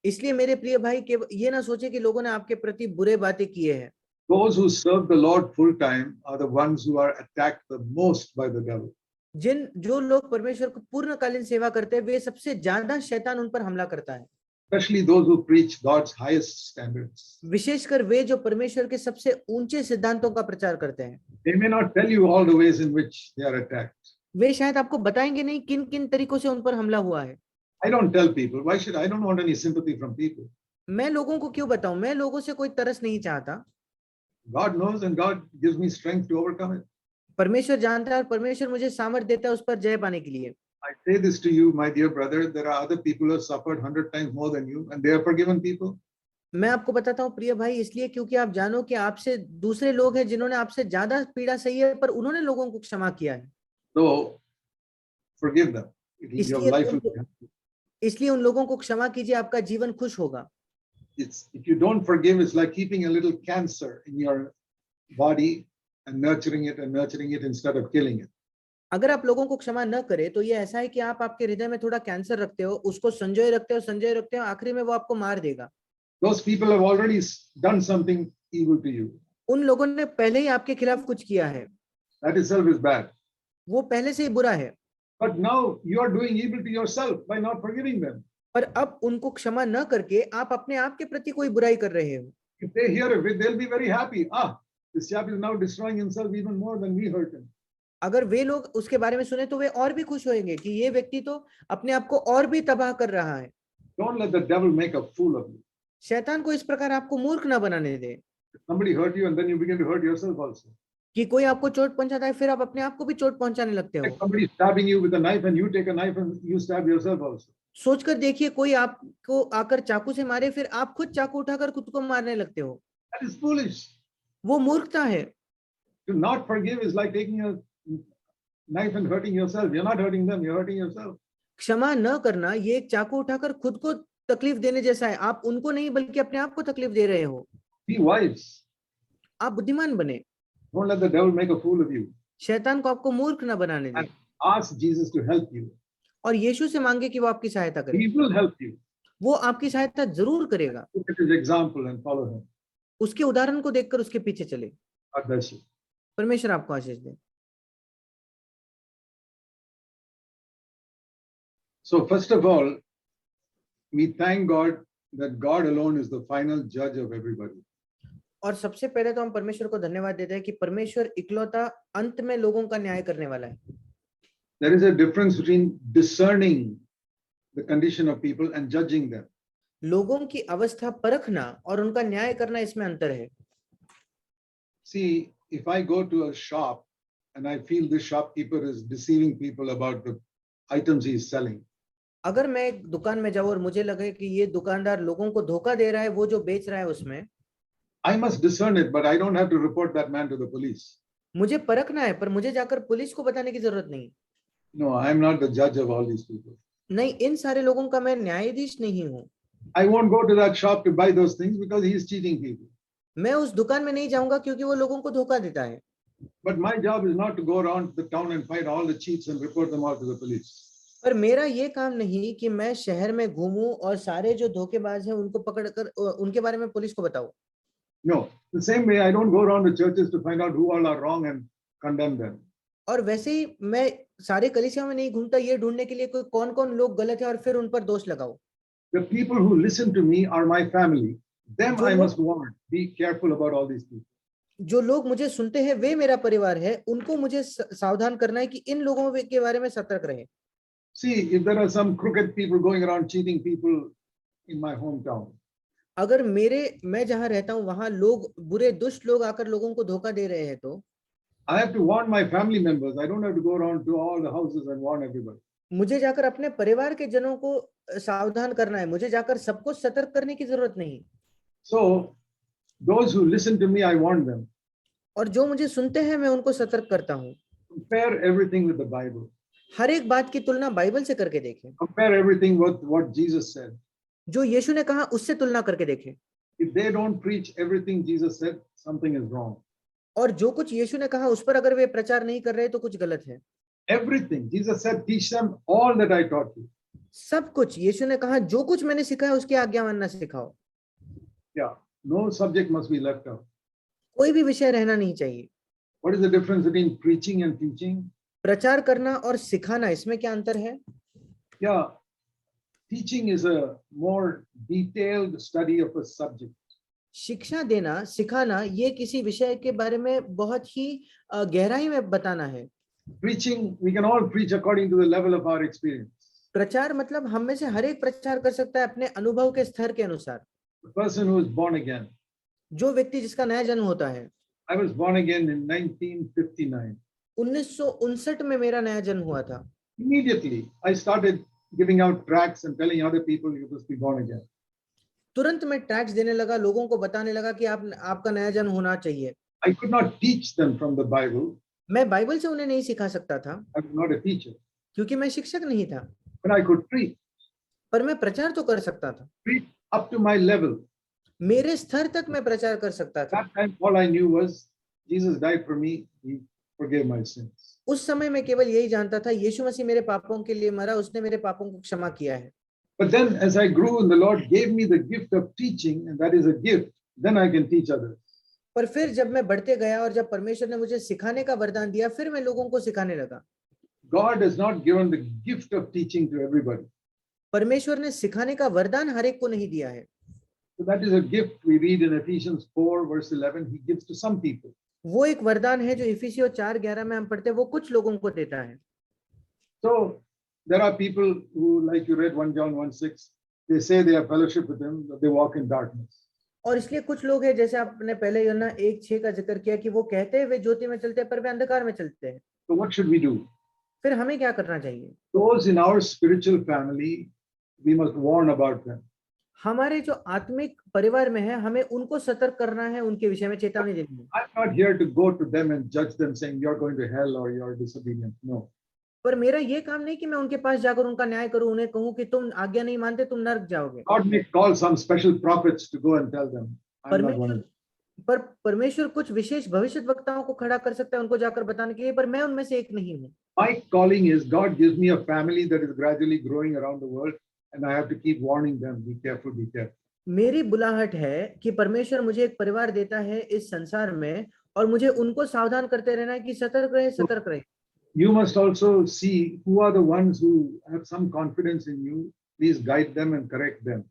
[SPEAKER 2] इसलिए मेरे प्रिय भाई के ये ना सोचे कि लोगों ने आपके प्रति बुरे बातें किए हैं।
[SPEAKER 1] Those who serve the Lord full time are the ones who are attacked the most by the devil.
[SPEAKER 2] जो लोग परमेश्वर को पूर्णकालीन सेवा करते हैं वे सबसे ज्यादा शैतान उन पर हमला करता है।
[SPEAKER 1] Especially those who preach God's highest standards.
[SPEAKER 2] विशेषकर वे जो परमेश्वर के सबसे ऊंचे सिद्धांतों का प्रचार करते हैं।
[SPEAKER 1] They may not tell you all the ways in which they are attacked.
[SPEAKER 2] वे शायद आपको बताएंगे नहीं किन किन तरीकों से उन पर हमला हुआ है।
[SPEAKER 1] I don't tell people. Why should I? don't want any sympathy from people.
[SPEAKER 2] मैं लोगों को क्यों बताऊं? मैं लोगों से कोई तरस नहीं चाहता।
[SPEAKER 1] God knows and God gives me strength to overcome it.
[SPEAKER 2] परमेश्वर जानता है और परमेश्वर मुझे सामर्थ्य देता है उस पर जय पाने के लिए।
[SPEAKER 1] I say this to you, my dear brother. There are other people who have suffered 100 times more than you, and they are forgiven people.
[SPEAKER 2] मैं आपको बताता हूँ प्रिय भाई इसलिए क्योंकि आप जानो कि आपसे दूसरे लोग हैं जिन्होंने आपसे ज्यादा पीड़ा सही है पर उन्होंने लोगों को क्षमा किया है।
[SPEAKER 1] So forgive them. Your life will be happy.
[SPEAKER 2] इसलिए उन लोगों को क्षमा कीजिए, आपका जीवन खुश होगा।
[SPEAKER 1] If you don't forgive, it's like keeping a little cancer in your body and nurturing it instead of killing it.
[SPEAKER 2] अगर आप लोगों को क्षमा न करें तो ये ऐसा है कि आप आपके हृदय में थोड़ा कैंसर रखते हो, उसको संजोए रखते हो, आखिरी में वो आपको मार देगा।
[SPEAKER 1] Those people have already done something evil to you.
[SPEAKER 2] उन लोगों ने पहले ही आपके खिलाफ कुछ किया है।
[SPEAKER 1] That itself is bad.
[SPEAKER 2] वो पहले से ही बुरा है।
[SPEAKER 1] But now you are doing evil to yourself by not forgiving them.
[SPEAKER 2] पर अब उनको क्षमा न करके आप अपने आप के प्रति कोई बुराई कर रहे हो।
[SPEAKER 1] If they hear of it, they'll be very happy. This chap is now destroying himself even more than we hurt him.
[SPEAKER 2] अगर वे लोग उसके बारे में सुने तो वे और भी खुश होंगे कि ये व्यक्ति तो अपने आप को और भी तबाह कर रहा है।
[SPEAKER 1] Don't let the devil make a fool of you.
[SPEAKER 2] शैतान को इस प्रकार आपको मूर्ख न बनाने दे
[SPEAKER 1] Somebody hurt you and then you begin to hurt yourself also.
[SPEAKER 2] कि कोई आपको चोट पहुंचाता है फिर आप अपने आप को भी चोट पहुंचाने लगते हो।
[SPEAKER 1] Like somebody stabbing you with a knife and you take a knife and you stab yourself also.
[SPEAKER 2] सोचकर देखिए कोई आपको आकर चाकू से मारे फिर आप खुद चाकू उठाकर खुद को मारने लगते हो।
[SPEAKER 1] That is foolish.
[SPEAKER 2] वो मूर्खता है।
[SPEAKER 1] To not forgive is like taking a knife and hurting yourself. You're not hurting them, you're hurting yourself.
[SPEAKER 2] क्षमा न करना ये एक चाकू उठाकर खुद को तकलीफ देने जैसा है। आप उनको नहीं बल्कि अपने आप को तकलीफ दे रहे हो।
[SPEAKER 1] Be wise.
[SPEAKER 2] आप बुद्धिमान बने।
[SPEAKER 1] Don't let the devil make a fool of you.
[SPEAKER 2] शैतान को आपको मूर्ख ना बनाने दे
[SPEAKER 1] And ask Jesus to help you.
[SPEAKER 2] और यीशु से मांगे कि वो आपकी सहायता करे।
[SPEAKER 1] He will help you.
[SPEAKER 2] वो आपकी सहायता जरूर करेगा।
[SPEAKER 1] Look at his example and follow him.
[SPEAKER 2] उसके उदाहरण को देखकर उसके पीछे चले।
[SPEAKER 1] God bless you.
[SPEAKER 2] परमेश्वर आपको आशीष दे।
[SPEAKER 1] So first of all, we thank God that God alone is the final judge of everybody.
[SPEAKER 2] और सबसे पहले तो हम परमेश्वर को धन्यवाद देते हैं कि परमेश्वर इकलौता अंत में लोगों का न्याय करने वाला है।
[SPEAKER 1] There is a difference between discerning the condition of people and judging them.
[SPEAKER 2] लोगों की अवस्था परखना और उनका न्याय करना, इसमें अंतर है।
[SPEAKER 1] See, if I go to a shop and I feel this shopkeeper is deceiving people about the items he is selling,
[SPEAKER 2] अगर मैं एक दुकान में जाऊं और मुझे लगे कि ये दुकानदार लोगों को धोखा दे रहा है वो जो बेच रहा है उसमें,
[SPEAKER 1] I must discern it, but I don't have to report that man to the police.
[SPEAKER 2] मुझे परखना है, पर मुझे जाकर पुलिस को बताने की जरूरत नहीं।
[SPEAKER 1] No, I am not the judge of all these people.
[SPEAKER 2] नहीं, इन सारे लोगों का मैं न्यायाधीश नहीं हूँ।
[SPEAKER 1] I won't go to that shop to buy those things because he is cheating people.
[SPEAKER 2] मैं उस दुकान में नहीं जाऊंगा क्योंकि वो लोगों को धोखा देता है।
[SPEAKER 1] But my job is not to go around the town and find all the cheats and report them all to the police.
[SPEAKER 2] पर मेरा ये काम नहीं कि मैं शहर में घूमूं और सारे जो धोखेबाज हैं उनको पकड़कर उनके बारे में पुलिस को बताऊं।
[SPEAKER 1] No, the same way I don't go around the churches to find out who all are wrong and condemn them.
[SPEAKER 2] और वैसे ही मैं सारे कलीसियाओं में नहीं घूमता ये ढूंढने के लिए कोई कौन कौन लोग गलत है और फिर उन पर दोष लगाओ।
[SPEAKER 1] The people who listen to me are my family. Them I must warn. Be careful about all these people.
[SPEAKER 2] जो लोग मुझे सुनते हैं वे मेरा परिवार है, उनको मुझे सावधान करना है कि इन लोगों के बारे में सतर्क रहे।
[SPEAKER 1] See, if there are some crooked people going around cheating people in my hometown,
[SPEAKER 2] अगर मैं जहां रहता हूं वहां लोग बुरे दुष्ट लोग आकर लोगों को धोखा दे रहे हैं तो
[SPEAKER 1] I have to warn my family members. I don't have to go around to all the houses and warn everybody.
[SPEAKER 2] मुझे जाकर अपने परिवार के जनों को सावधान करना है, मुझे जाकर सबको सतर्क करने की जरूरत नहीं।
[SPEAKER 1] So, those who listen to me, I warn them.
[SPEAKER 2] और जो मुझे सुनते हैं मैं उनको सतर्क करता हूँ।
[SPEAKER 1] Compare everything with the Bible.
[SPEAKER 2] हर एक बात की तुलना बाइबल से करके देखें।
[SPEAKER 1] Compare everything with what Jesus said.
[SPEAKER 2] जो यीशु ने कहा उससे तुलना करके देखें।
[SPEAKER 1] If they don't preach everything Jesus said, something is wrong.
[SPEAKER 2] और जो कुछ यीशु ने कहा उस पर अगर वे प्रचार नहीं कर रहे तो कुछ गलत है।
[SPEAKER 1] Everything. Jesus said, teach them all that I taught you.
[SPEAKER 2] सब कुछ यीशु ने कहा जो कुछ मैंने सिखाया उसकी आज्ञा मानना सिखाओ।
[SPEAKER 1] Yeah. No subject must be left out.
[SPEAKER 2] कोई भी विषय रहना नहीं चाहिए।
[SPEAKER 1] What is the difference between preaching and teaching?
[SPEAKER 2] प्रचार करना और सिखाना, इसमें क्या अंतर है?
[SPEAKER 1] Yeah. Teaching is a more detailed study of a subject.
[SPEAKER 2] शिक्षा देना, सिखाना, ये किसी विषय के बारे में बहुत ही गहराई में बताना है।
[SPEAKER 1] Preaching, we can all preach according to the level of our experience.
[SPEAKER 2] प्रचार मतलब हम में से हर एक प्रचार कर सकता है अपने अनुभव के स्तर के अनुसार।
[SPEAKER 1] The person who is born again.
[SPEAKER 2] जो व्यक्ति जिसका नया जन्म होता है।
[SPEAKER 1] I was born again in 1959.
[SPEAKER 2] 1959 में मेरा नया जन्म हुआ था।
[SPEAKER 1] Immediately, I started giving out tracts and telling other people you must be born again.
[SPEAKER 2] तुरंत मैं ट्रैक्ट्स देने लगा, लोगों को बताने लगा कि आपका नया जन्म होना चाहिए।
[SPEAKER 1] I could not teach them from the Bible.
[SPEAKER 2] मैं बाइबल से उन्हें नहीं सिखा सकता था।
[SPEAKER 1] I was not a teacher.
[SPEAKER 2] क्योंकि मैं शिक्षक नहीं था।
[SPEAKER 1] But I could preach.
[SPEAKER 2] पर मैं प्रचार तो कर सकता था।
[SPEAKER 1] Preach up to my level.
[SPEAKER 2] मेरे स्तर तक मैं प्रचार कर सकता था।
[SPEAKER 1] That time, all I knew was Jesus died for me. He forgave my sins.
[SPEAKER 2] उस समय मैं केवल यही जानता था, यीशु मसीह मेरे पापों के लिए मरा, उसने मेरे पापों को क्षमा किया है।
[SPEAKER 1] But then, as I grew and the Lord gave me the gift of teaching, and that is a gift, then I can teach others.
[SPEAKER 2] पर फिर जब मैं बढ़ते गया और जब परमेश्वर ने मुझे सिखाने का वरदान दिया, फिर मैं लोगों को सिखाने लगा।
[SPEAKER 1] God has not given the gift of teaching to everybody.
[SPEAKER 2] परमेश्वर ने सिखाने का वरदान हर एक को नहीं दिया है।
[SPEAKER 1] So that is a gift we read in Ephesians 4 verse 11. He gives to some people.
[SPEAKER 2] वो एक वरदान है जो इफिसियों 4:11 में हम पढ़ते हैं, वो कुछ लोगों को देता है।
[SPEAKER 1] So there are people who, like you read 1 John 1:6, they say they have fellowship with him, but they walk in darkness.
[SPEAKER 2] और इसलिए कुछ लोग हैं, जैसे आपने पहले यूहन्ना 1:6 का जिक्र किया कि वो कहते हैं वे ज्योति में चलते हैं पर वे अंधकार में चलते हैं।
[SPEAKER 1] So what should we do?
[SPEAKER 2] फिर हमें क्या करना चाहिए?
[SPEAKER 1] Those in our spiritual family, we must warn about them.
[SPEAKER 2] हमारे जो आत्मिक परिवार में है, हमें उनको सतर्क करना है, उनके विषय में चेतावनी देनी है।
[SPEAKER 1] I'm not here to go to them and judge them saying you're going to hell or you're disobedient. No.
[SPEAKER 2] पर मेरा ये काम नहीं कि मैं उनके पास जाकर उनका न्याय करूं, उन्हें कहूं कि तुम आज्ञा नहीं मानते, तुम नरक जाओगे।
[SPEAKER 1] God may call some special prophets to go and tell them. I'm not one of them.
[SPEAKER 2] पर परमेश्वर कुछ विशेष भविष्यद्वक्ताओं को खड़ा कर सकता है उनको जाकर बताने के लिए, पर मैं उनमें से एक नहीं हूँ।
[SPEAKER 1] My calling is God gives me a family that is gradually growing around the world, and I have to keep warning them, be careful, be careful.
[SPEAKER 2] मेरी बुलाहट है कि परमेश्वर मुझे एक परिवार देता है इस संसार में, और मुझे उनको सावधान करते रहना है कि सतर्क रहे, सतर्क रहे।
[SPEAKER 1] You must also see who are the ones who have some confidence in you. Please guide them and correct them.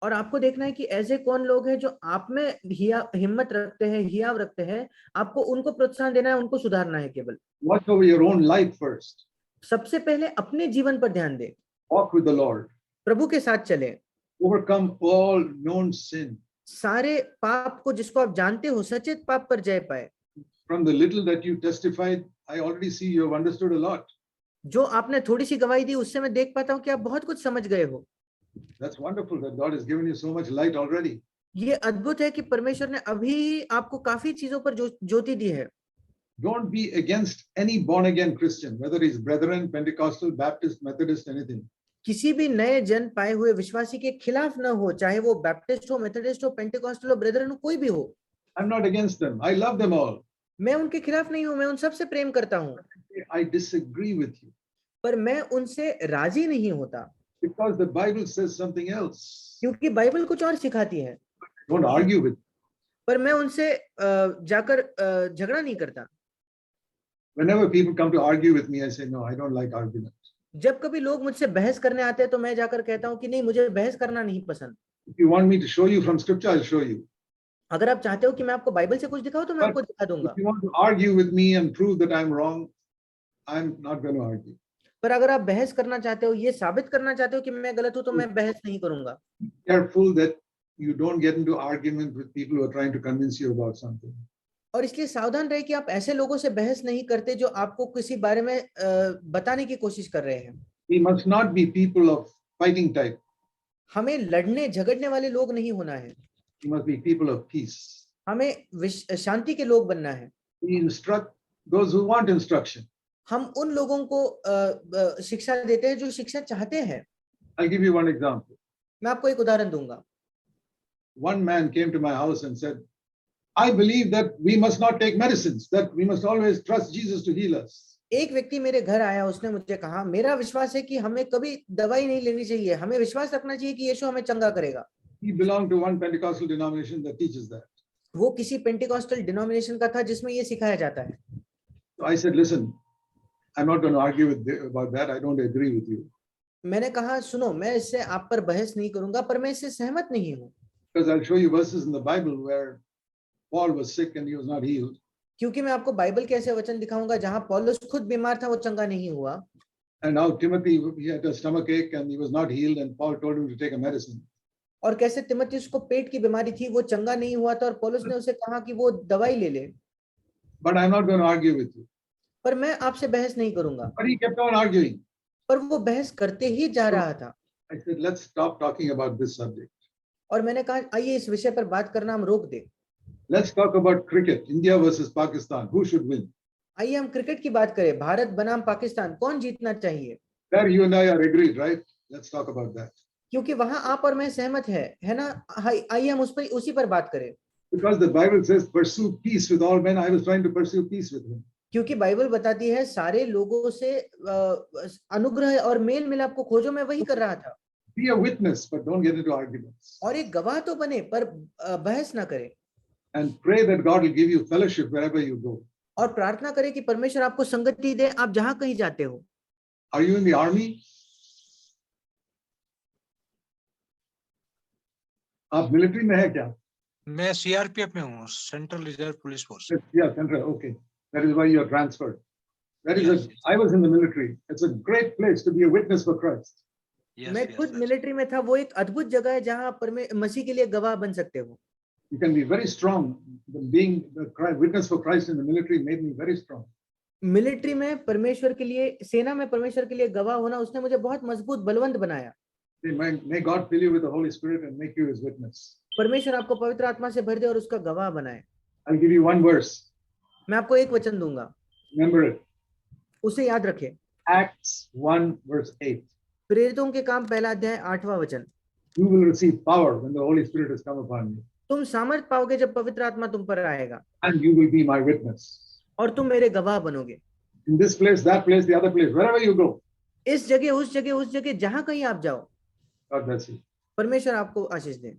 [SPEAKER 2] और आपको देखना है कि ऐसे कौन लोग हैं जो आप में हिम्मत रखते हैं, हियाव रखते हैं, आपको उनको प्रोत्साहन देना है, उनको सुधारना है केवल।
[SPEAKER 1] Watch over your own life first.
[SPEAKER 2] सबसे पहले अपने जीवन पर ध्यान दे,
[SPEAKER 1] Walk with the Lord.
[SPEAKER 2] प्रभु के साथ चले,
[SPEAKER 1] Overcome all known sin.
[SPEAKER 2] सारे पाप को जिसको आप जानते हो, सचेत पाप पर जय पाए।
[SPEAKER 1] From the little that you testified, I already see you have understood a lot.
[SPEAKER 2] जो आपने थोड़ी सी गवाही दी उससे मैं देख पाता हूँ कि आप बहुत कुछ समझ गए हो।
[SPEAKER 1] That's wonderful that God has given you so much light already.
[SPEAKER 2] ये अद्भुत है कि परमेश्वर ने अभी आपको काफी चीजों पर ज्योति दी है।
[SPEAKER 1] Don't be against any born again Christian, whether he's Brethren, Pentecostal, Baptist, Methodist, anything.
[SPEAKER 2] किसी भी नए जन पाए हुए विश्वासी के खिलाफ न हो, चाहे वो बैप्टिस्ट हो, मेथोडिस्ट हो, पेंटिकॉस्टल हो, ब्रदरन हो, कोई भी हो।
[SPEAKER 1] I'm not against them. I love them all.
[SPEAKER 2] मैं उनके खिलाफ नहीं हूं, मैं उन सबसे प्रेम करता हूं,
[SPEAKER 1] I disagree with you
[SPEAKER 2] पर मैं उनसे राजी नहीं होता,
[SPEAKER 1] because the Bible says something else.
[SPEAKER 2] क्योंकि बाइबल कुछ और सिखाती है।
[SPEAKER 1] Don't argue with.
[SPEAKER 2] पर मैं उनसे जाकर झगड़ा नहीं करता।
[SPEAKER 1] Whenever people come to argue with me, I say, no, I don't like argument.
[SPEAKER 2] जब कभी लोग मुझसे बहस करने आते हैं तो मैं जाकर कहता हूं कि नहीं, मुझे बहस करना नहीं पसंद।
[SPEAKER 1] If you want me to show you from scripture, I'll show you.
[SPEAKER 2] अगर आप चाहते हो कि मैं आपको बाइबल से कुछ दिखाऊं तो मैं आपको दिखा दूंगा।
[SPEAKER 1] If you want to argue with me and prove that I'm wrong, I'm not going to argue.
[SPEAKER 2] पर अगर आप बहस करना चाहते हो, ये साबित करना चाहते हो कि मैं गलत हूं, तो मैं बहस नहीं करूंगा।
[SPEAKER 1] Careful that you don't get into argument with people who are trying to convince you about something.
[SPEAKER 2] और इसलिए सावधान रहे कि आप ऐसे लोगों से बहस नहीं करते जो आपको किसी बारे में बताने की कोशिश कर रहे हैं।
[SPEAKER 1] We must not be people of fighting type.
[SPEAKER 2] हमें लड़ने झगड़ने वाले लोग नहीं होना है।
[SPEAKER 1] We must be people of peace.
[SPEAKER 2] हमें शांति के लोग बनना है।
[SPEAKER 1] We instruct those who want instruction.
[SPEAKER 2] हम उन लोगों को शिक्षा देते हैं जो शिक्षा चाहते हैं।
[SPEAKER 1] I'll give you one example.
[SPEAKER 2] मैं आपको एक उदाहरण दूंगा।
[SPEAKER 1] One man came to my house and said, I believe that we must not take medicines, that we must always trust Jesus to heal us.
[SPEAKER 2] एक व्यक्ति मेरे घर आया, उसने मुझे कहा, मेरा विश्वास है कि हमें कभी दवाई नहीं लेनी चाहिए, हमें विश्वास रखना चाहिए कि यीशु हमें चंगा करेगा।
[SPEAKER 1] He belonged to one Pentecostal denomination that teaches that.
[SPEAKER 2] वो किसी पेंटिकॉस्टल डिनोमिनेशन का था जिसमें ये सिखाया जाता है।
[SPEAKER 1] So I said, listen, I'm not going to argue about that. I don't agree with you.
[SPEAKER 2] मैंने कहा, सुनो, मैं इससे आप पर बहस नहीं करूंगा, पर मैं इससे सहमत नहीं हूँ।
[SPEAKER 1] Because I'll show you verses in the Bible where Paul was sick and he was not healed.
[SPEAKER 2] क्योंकि मैं आपको बाइबल के ऐसे वचन दिखाऊंगा जहां पौलुस खुद बीमार था, वो चंगा नहीं हुआ।
[SPEAKER 1] And now Timothy, he had a stomach ache and he was not healed, and Paul told him to take a medicine.
[SPEAKER 2] और कैसे तिमुथियुस को पेट की बीमारी थी, वो चंगा नहीं हुआ था और पौलुस ने उसे कहा कि वो दवाई ले ले।
[SPEAKER 1] But I'm not going to argue with you.
[SPEAKER 2] पर मैं आपसे बहस नहीं करूंगा।
[SPEAKER 1] But he kept on arguing.
[SPEAKER 2] पर वो बहस करते ही जा रहा था।
[SPEAKER 1] I said, let's stop talking about this subject.
[SPEAKER 2] और मैंने कहा, आइए इस विषय पर बात करना हम रोक दें।
[SPEAKER 1] Let's talk about cricket, India versus Pakistan. Who should win?
[SPEAKER 2] आइए हम क्रिकेट की बात करें, भारत बनाम पाकिस्तान, कौन जीतना चाहिए?
[SPEAKER 1] There you and I are agreed, right? Let's talk about that.
[SPEAKER 2] क्योंकि वहां आप और मैं सहमत है ना? आइए हम उसी पर बात करें।
[SPEAKER 1] Because the Bible says, pursue peace with all men. I was trying to pursue peace with him.
[SPEAKER 2] क्योंकि बाइबल बताती है सारे लोगों से अनुग्रह और मेल मिलाप को खोजो, मैं वही कर रहा था।
[SPEAKER 1] Be a witness, but don't get into arguments.
[SPEAKER 2] और एक गवाह तो बने, पर बहस ना करे।
[SPEAKER 1] And pray that God will give you fellowship wherever you go.
[SPEAKER 2] और प्रार्थना करें कि परमेश्वर आपको संगति दे आप जहां कहीं जाते हो।
[SPEAKER 1] Are you in the army? आप मिलिट्री में है क्या?
[SPEAKER 3] मैं सीआरपीएफ में हूँ, central reserve police force.
[SPEAKER 1] Yeah, central. Okay, that is why you are transferred. That is
[SPEAKER 3] Yes.
[SPEAKER 1] I was in the military. It's a great place to be a witness for Christ.
[SPEAKER 2] मैं खुद military में था, वो एक अद्भुत जगह है जहां पर मसीह के लिए गवाह बन सकते हो।
[SPEAKER 1] You can be very strong. Being a witness for Christ in the military made me very strong.
[SPEAKER 2] Military में परमेश्वर के लिए, सेना में परमेश्वर के लिए गवाह होना, उसने मुझे बहुत मजबूत बलवंत बनाया।
[SPEAKER 1] May God fill you with the Holy Spirit and make you His witness.
[SPEAKER 2] परमेश्वर आपको पवित्र आत्मा से भर दे और उसका गवाह बनाए।
[SPEAKER 1] I'll give you one verse.
[SPEAKER 2] मैं आपको एक वचन दूंगा,
[SPEAKER 1] Remember it.
[SPEAKER 2] उसे याद रखें।
[SPEAKER 1] Acts 1 verse 8.
[SPEAKER 2] प्रेरितों के काम 1 अध्याय 8वां वचन।
[SPEAKER 1] You will receive power when the Holy Spirit has come upon you.
[SPEAKER 2] तुम सामर्थ पाओगे जब पवित्र आत्मा तुम पर आएगा
[SPEAKER 1] and you will be my witness.
[SPEAKER 2] और तुम मेरे गवाह बनोगे।
[SPEAKER 1] In this place, that place, the other place, wherever you go.
[SPEAKER 2] इस जगह उस जगह उस जगह जहां कहीं आप जाओ।
[SPEAKER 1] God bless you.
[SPEAKER 2] परमेश्वर आपको आशीष दे।